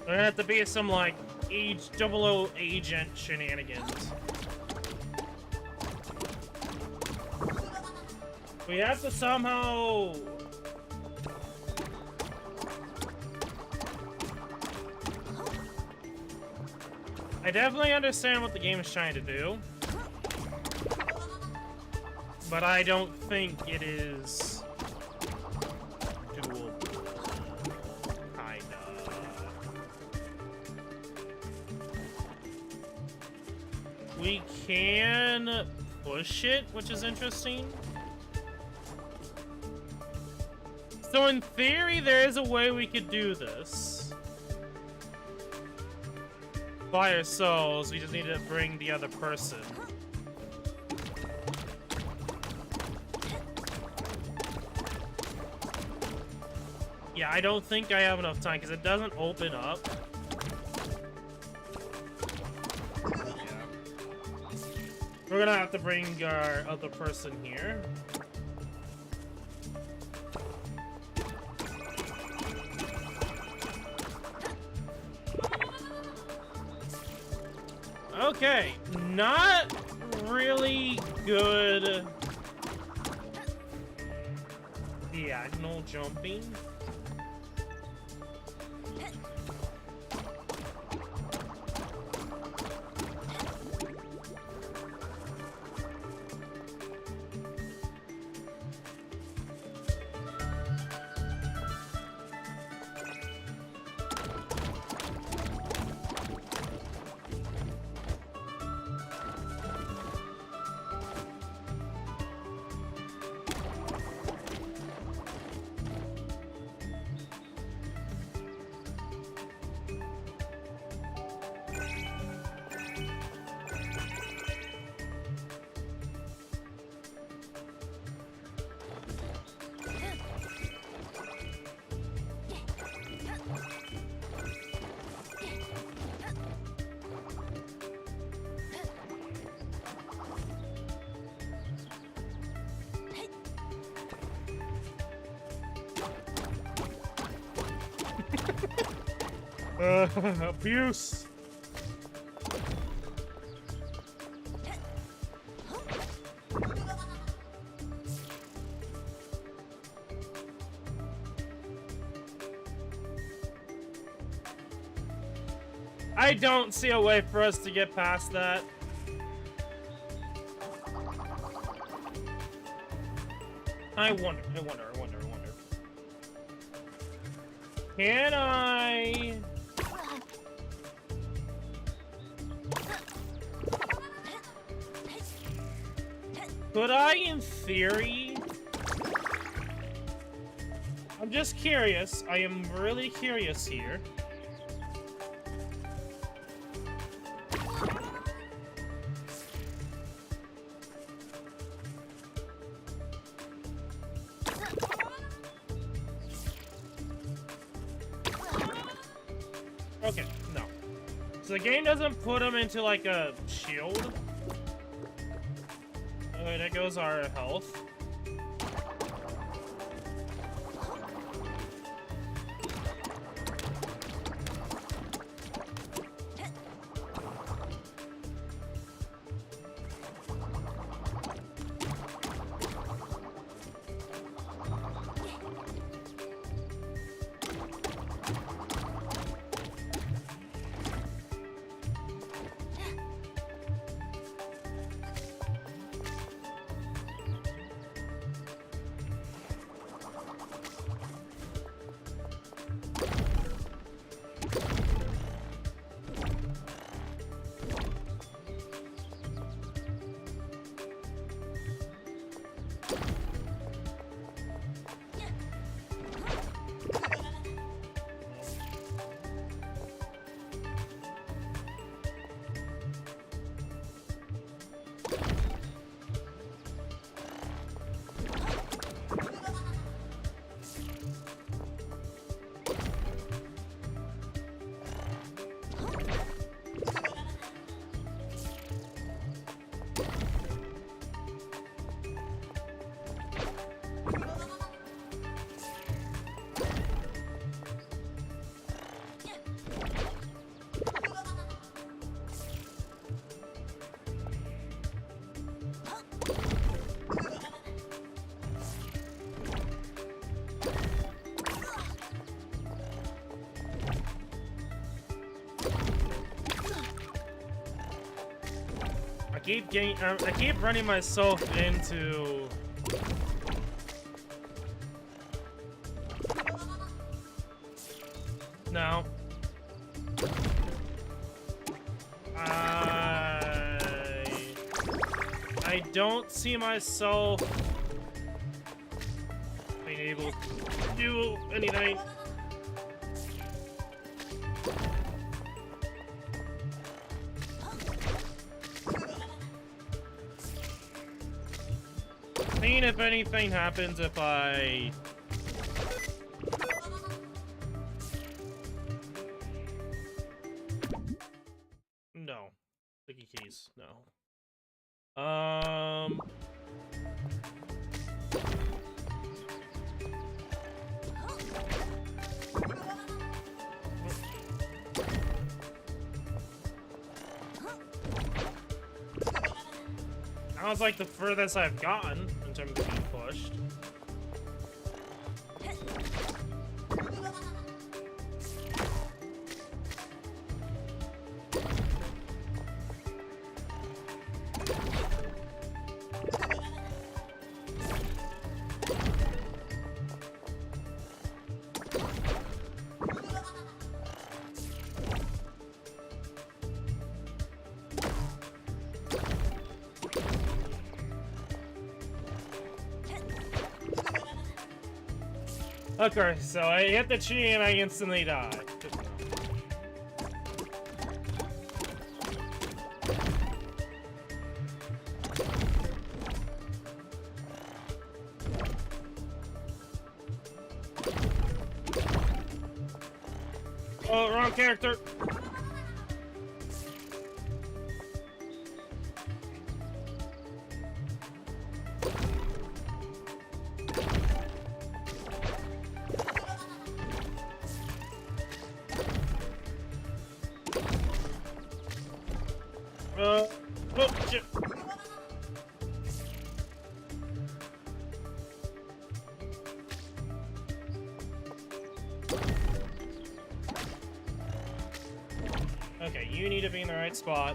There have to be some, like, double O agent shenanigans. We have to somehow... I definitely understand what the game is trying to do, but I don't think it is doable. Kinda. We can push it, which is interesting. So in theory, there is a way we could do this. By ourselves, we just need to bring the other person. Yeah, I don't think I have enough time because it doesn't open up. Yeah. We're gonna have to bring our other person here. Okay, not really good. Diagonal jumping. Abuse. I don't see a way for us to get past that. I wonder. Can I... Could I, in theory... I'm just curious. I am really curious here. Okay, no. So the game doesn't put him into, like, a shield. Okay, there goes our health. I keep running myself into... No. I don't see myself being able to do anything. Seeing if anything happens if I... No. Sticky keys, no. That was like the furthest I've gotten in terms of being pushed. Okay, so I hit the tree and I instantly die. Oh, wrong character. Oh, shit. Okay, you need to be in the right spot.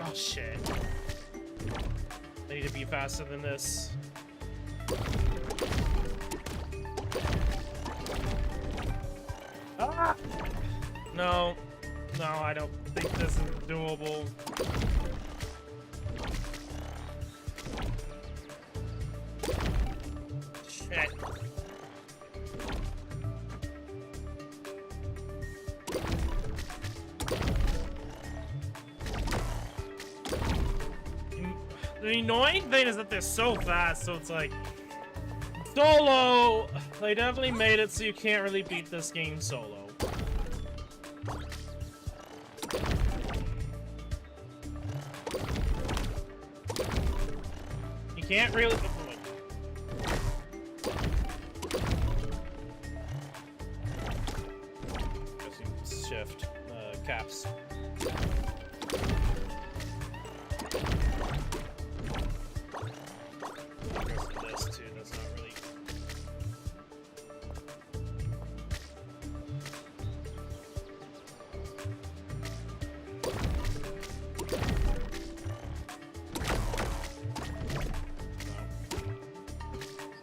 Oh shit. I need to be faster than this. Ah! No. No, I don't think this is doable. Shit. The annoying thing is that they're so fast, so it's like... Solo! They definitely made it so you can't really beat this game solo. You can't really... Shift. Caps. This too, that's not really...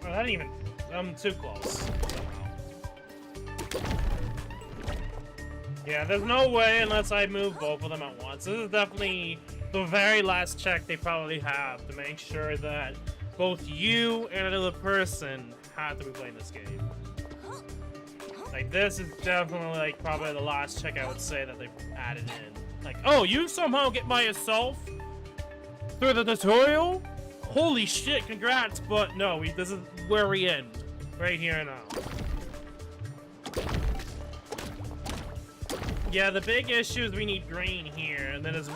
Oh, that didn't even... I'm too close. Yeah, there's no way unless I move both of them at once. This is definitely the very last check they probably have to make sure that both you and another person have to be playing this game. Like, this is definitely, like, probably the last check I would say that they've added in. Like, oh, you somehow get by yourself through the tutorial? Holy shit, congrats, but no, this is where we end. Right here and now. Yeah, the big issue is we need green here, and then there's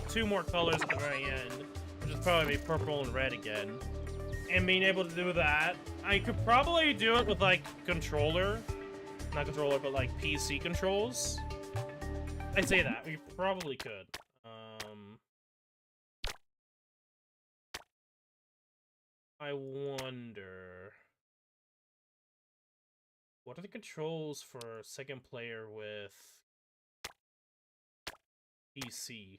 two more colors at the very end, which is probably purple and red again. And being able to do that, I could probably do it with, like, controller. Not controller, but, like, PC controls. I say that. We probably could. I wonder... What are the controls for second player with... PC?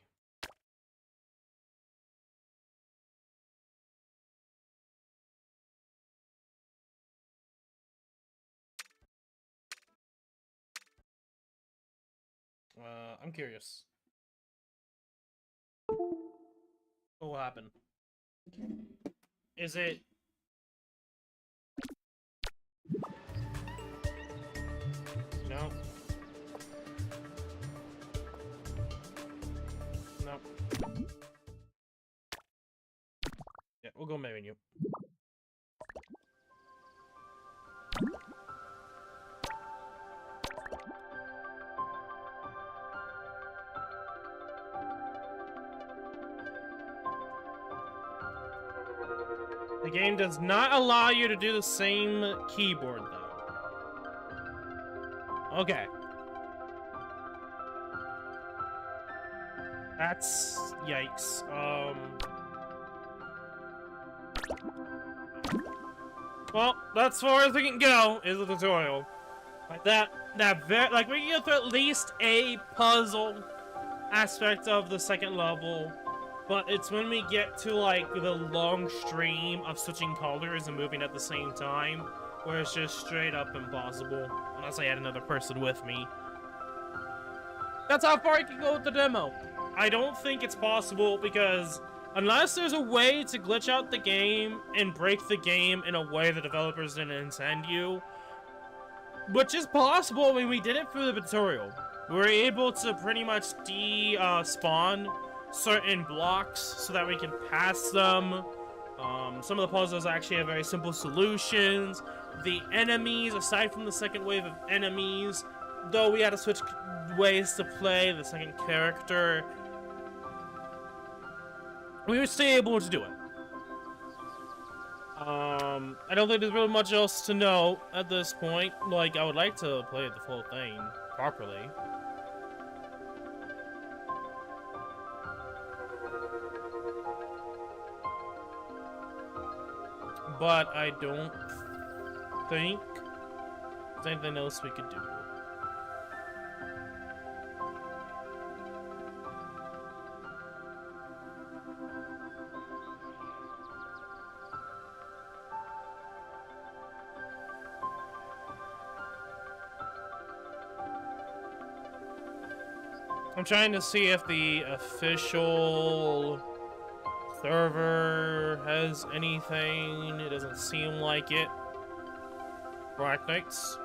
I'm curious. What will happen? Is it... No. No. Yeah, we'll go main menu. The game does not allow you to do the same keyboard, though. Okay. That's... yikes. Well, that's as far as we can go, is the tutorial. Like like, we can get through at least a puzzle aspect of the second level. But it's when we get to, like, the long stream of switching colors and moving at the same time, where it's just straight up impossible, unless I had another person with me. That's how far I can go with the demo. I don't think it's possible, because unless there's a way to glitch out the game and break the game in a way the developers didn't intend you, which is possible. I mean, we did it through the tutorial. We were able to pretty much spawn certain blocks so that we can pass them. Some of the puzzles actually have very simple solutions. The enemies, aside from the second wave of enemies, though we had to switch ways to play the second character, we were still able to do it. I don't think there's really much else to know at this point. Like, I would like to play the full thing, properly. But I don't think there's anything else we could do. I'm trying to see if the official server has anything. It doesn't seem like it. Black Knights.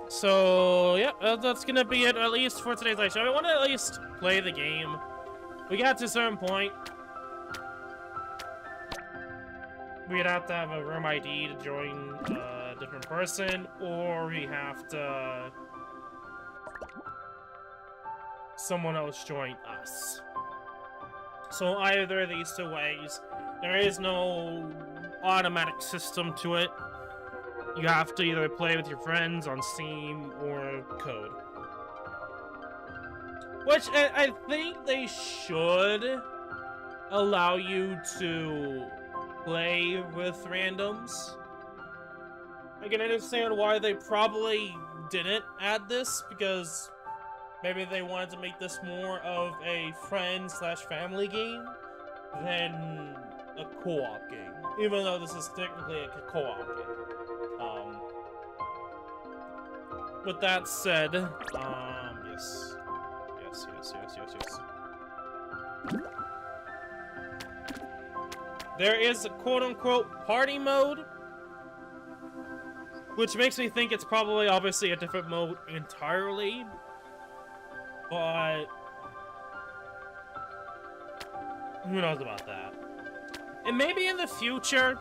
So, yeah, that's gonna be it, at least for today's live show. I want to at least play the game. We got to a certain point. We'd have to have a room ID to join a different person, or we have to... someone else join us. So either of these two ways, there is no automatic system to it. You have to either play with your friends on Steam or code. Which I think they should allow you to play with randoms. I can understand why they probably didn't add this, because maybe they wanted to make this more of a friend/family game than a co-op game. Even though this is technically a co-op game. With that said, yes. Yes. There is a quote-unquote party mode, which makes me think it's probably obviously a different mode entirely, but who knows about that. And maybe in the future,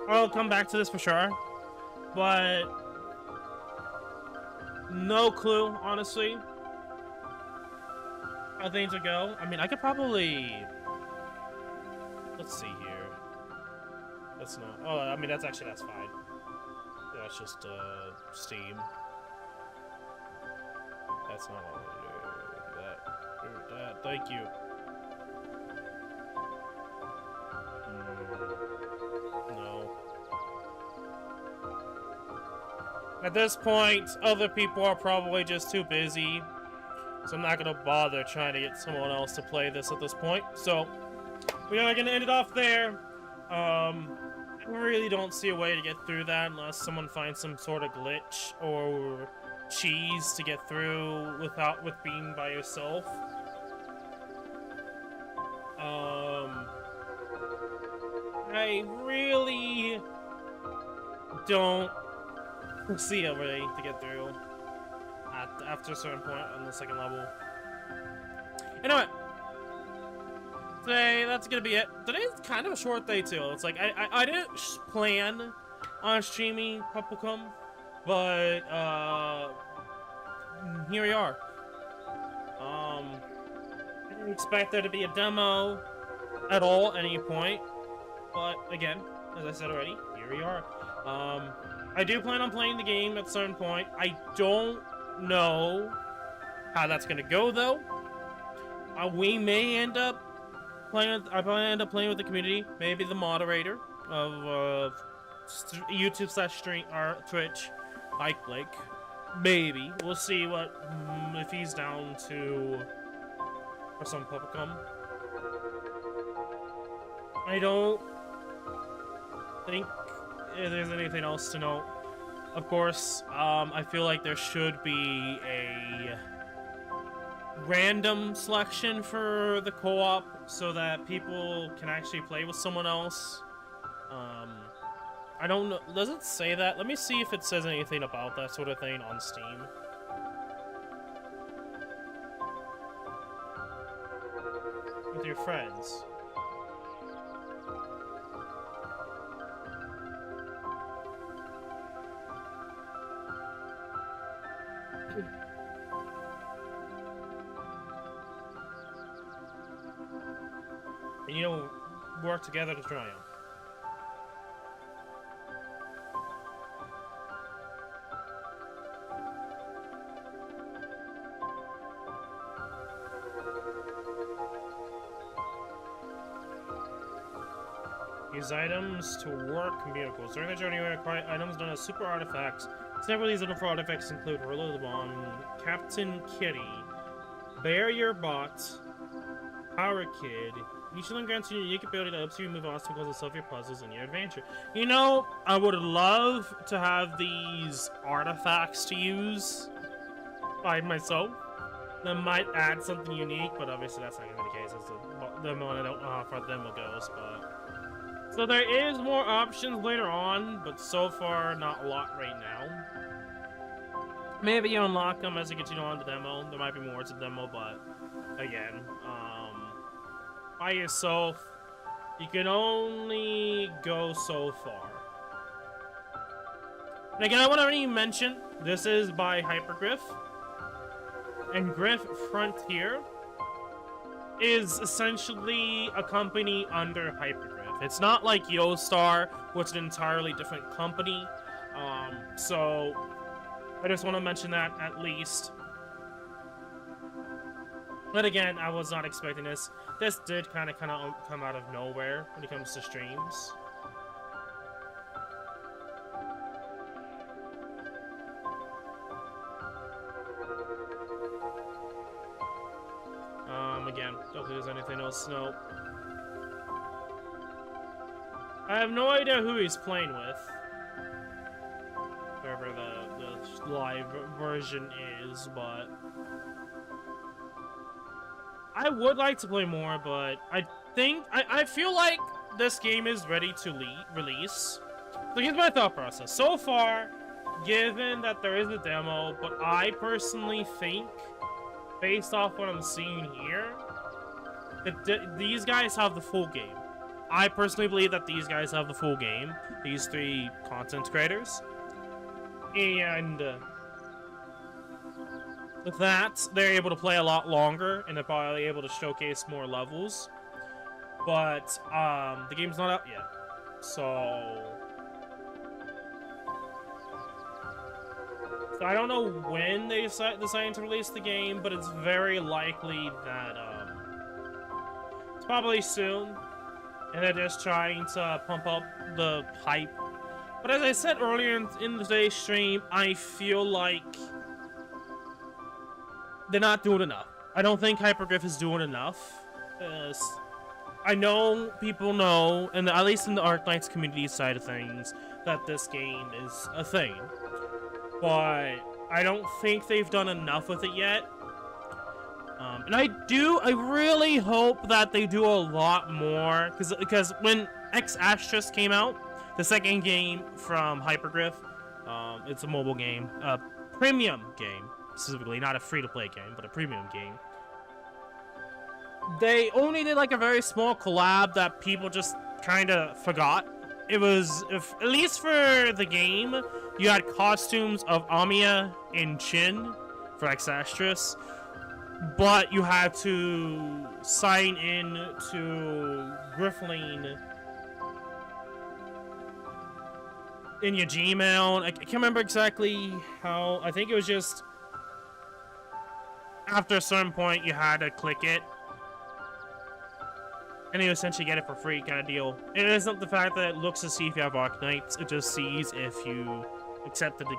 I'll come back to this for sure, but no clue, honestly, how things would go. I mean, I could probably... Let's see here. That's not... Oh, I mean, that's fine. Yeah, that's just, Steam. That's not what I want to do. That. Thank you. No. At this point, other people are probably just too busy, so I'm not gonna bother trying to get someone else to play this at this point. So, we are gonna end it off there. I really don't see a way to get through that unless someone finds some sort of glitch or cheese to get through with being by yourself. I really don't see a way to get through after a certain point on the second level. Anyway, today that's gonna be it. Today's kind of a short day too. It's like I didn't plan on streaming Popucom, but here we are. I didn't expect there to be a demo at all at any point, but again, as I said already, here we are. I do plan on playing the game at a certain point. I don't know how that's gonna go though. We may end up playing. I probably end up playing with the community, maybe the moderator of YouTube/stream or Twitch, like Blake. Maybe we'll see what if he's down to for some Popucom. I don't think there's anything else to note. Of course, I feel like there should be a random selection for the co-op so that people can actually play with someone else. I don't know. Does it say that? Let me see if it says anything about that sort of thing on Steam. With your friends. And you know, work together to triumph. Use items to work miracles. During the journey, we acquire items known as super artifacts. Several of these super artifacts include Ruler of the Bomb, Captain Kitty, Barrier Bot, Power Kid. Each of them grants you a unique ability that helps you remove obstacles and solve your puzzles in your adventure. You know, I would love to have these artifacts to use by myself. That might add something unique, but obviously that's not going to be the case. It's the demo, and I don't know how far the demo goes, but... So there is more options later on, but so far not a lot right now. Maybe you unlock them as you continue on the demo. There might be more to the demo, but again, by yourself, you can only go so far. And again, I want to already mention, this is by Hypergriff, and Griff Frontier is essentially a company under Hypergriff. It's not like YoStar, which is an entirely different company. So I just want to mention that at least. But again, I was not expecting this. This did kind of come out of nowhere when it comes to streams. Again, don't think there's anything else. No. I have no idea who he's playing with. Wherever the live version is, but... I would like to play more, but I feel like this game is ready to release. So here's my thought process. So far, given that there is a demo, but I personally think, based off what I'm seeing here, that these guys have the full game. I personally believe that these guys have the full game. These three content creators. And with that, they're able to play a lot longer, and they're probably able to showcase more levels. But the game's not out yet. So I don't know when they decided to release the game, but it's very likely that it's probably soon. And they're just trying to pump up the hype. But as I said earlier in today's stream, I feel like they're not doing enough. I don't think Hypergriff is doing enough. I know people know, and at least in the Arknights community side of things, that this game is a thing. But I don't think they've done enough with it yet. And I really hope that they do a lot more, because when X Astris came out, the second game from Hypergriff, it's a mobile game, a premium game, specifically, not a free-to-play game, but a premium game. They only did like a very small collab that people just kind of forgot. It was, at least for the game, you had costumes of Amiya and Chin for X Astris. But you had to sign in to Griffling in your Gmail. I can't remember exactly how. I think it was just after a certain point you had to click it, and you essentially get it for free kind of deal. It isn't the fact that it looks to see if you have Arknights, it just sees if you accepted to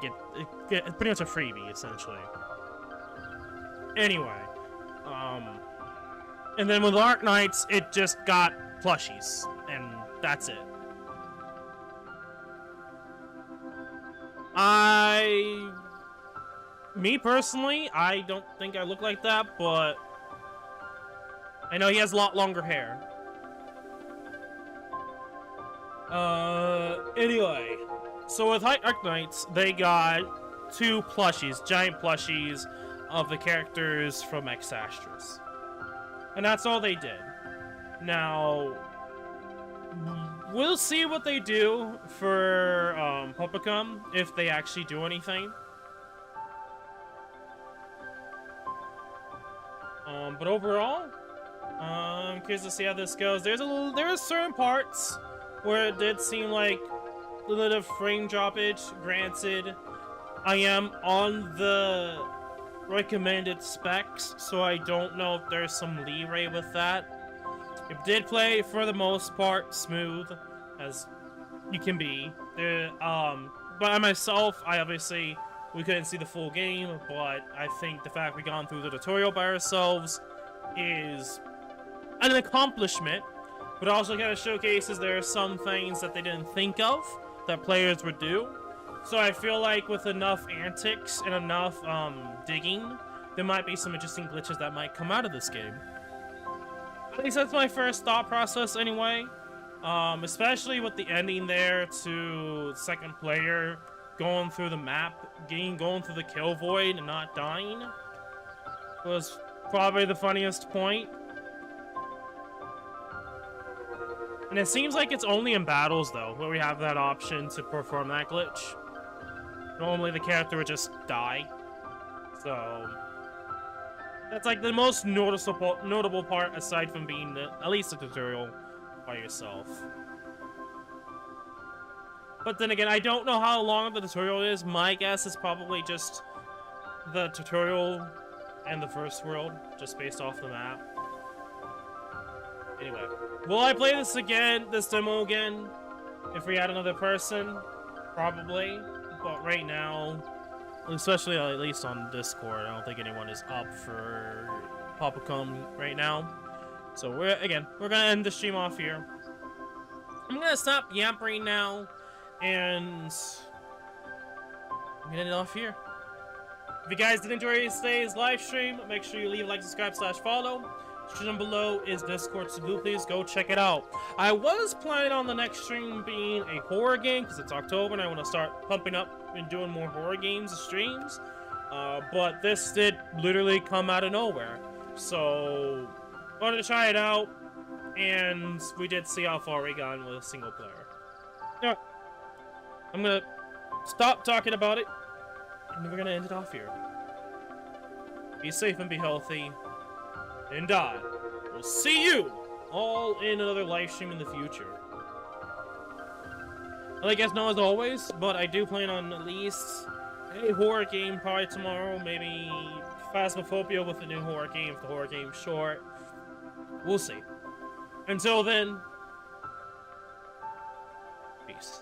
get pretty much a freebie, essentially. Anyway. And then with Arknights, it just got plushies, and that's it. Me personally, I don't think I look like that, but I know he has a lot longer hair. Anyway, so with Arknights, they got 2 plushies, giant plushies, of the characters from X Astris. And that's all they did. Now, we'll see what they do for Popucom, if they actually do anything. But overall, I'm curious to see how this goes. There are certain parts where it did seem like a little bit of frame droppage. Granted, I am on the recommended specs, so I don't know if there's some leeway with that. It did play, for the most part, smooth as you can be. But I myself, we couldn't see the full game, but I think the fact we gone through the tutorial by ourselves is an accomplishment, but also kind of showcases there are some things that they didn't think of that players would do. So I feel like with enough antics and enough digging, there might be some interesting glitches that might come out of this game. At least that's my first thought process anyway. Especially with the ending there to second player going through the map, going through the kill void and not dying was probably the funniest point. And it seems like it's only in battles though, where we have that option to perform that glitch. Normally the character would just die. So that's like the most notable part aside from being at least a tutorial by yourself. But then again, I don't know how long the tutorial is. My guess is probably just the tutorial and the first world, just based off the map. Anyway, will I play this demo again, if we add another person? Probably. But right now, especially at least on Discord, I don't think anyone is up for Popucom right now. So we're gonna end the stream off here. I'm gonna stop yappering now, and I'm gonna end it off here. If you guys did enjoy today's live stream, make sure you leave a like, subscribe, /follow. Description below is Discord, so please go check it out. I was planning on the next stream being a horror game because it's October and I want to start pumping up and doing more horror games and streams. But this did literally come out of nowhere, so wanted to try it out, and we did see how far we got with a single player. Yeah, I'm gonna stop talking about it, and we're gonna end it off here. Be safe and be healthy. And I will see you all in another live stream in the future. I'll let you guys know as always, but I do plan on at least a horror game probably tomorrow. Maybe Phasmophobia with a new horror game if the horror game's short. We'll see. Until then, peace.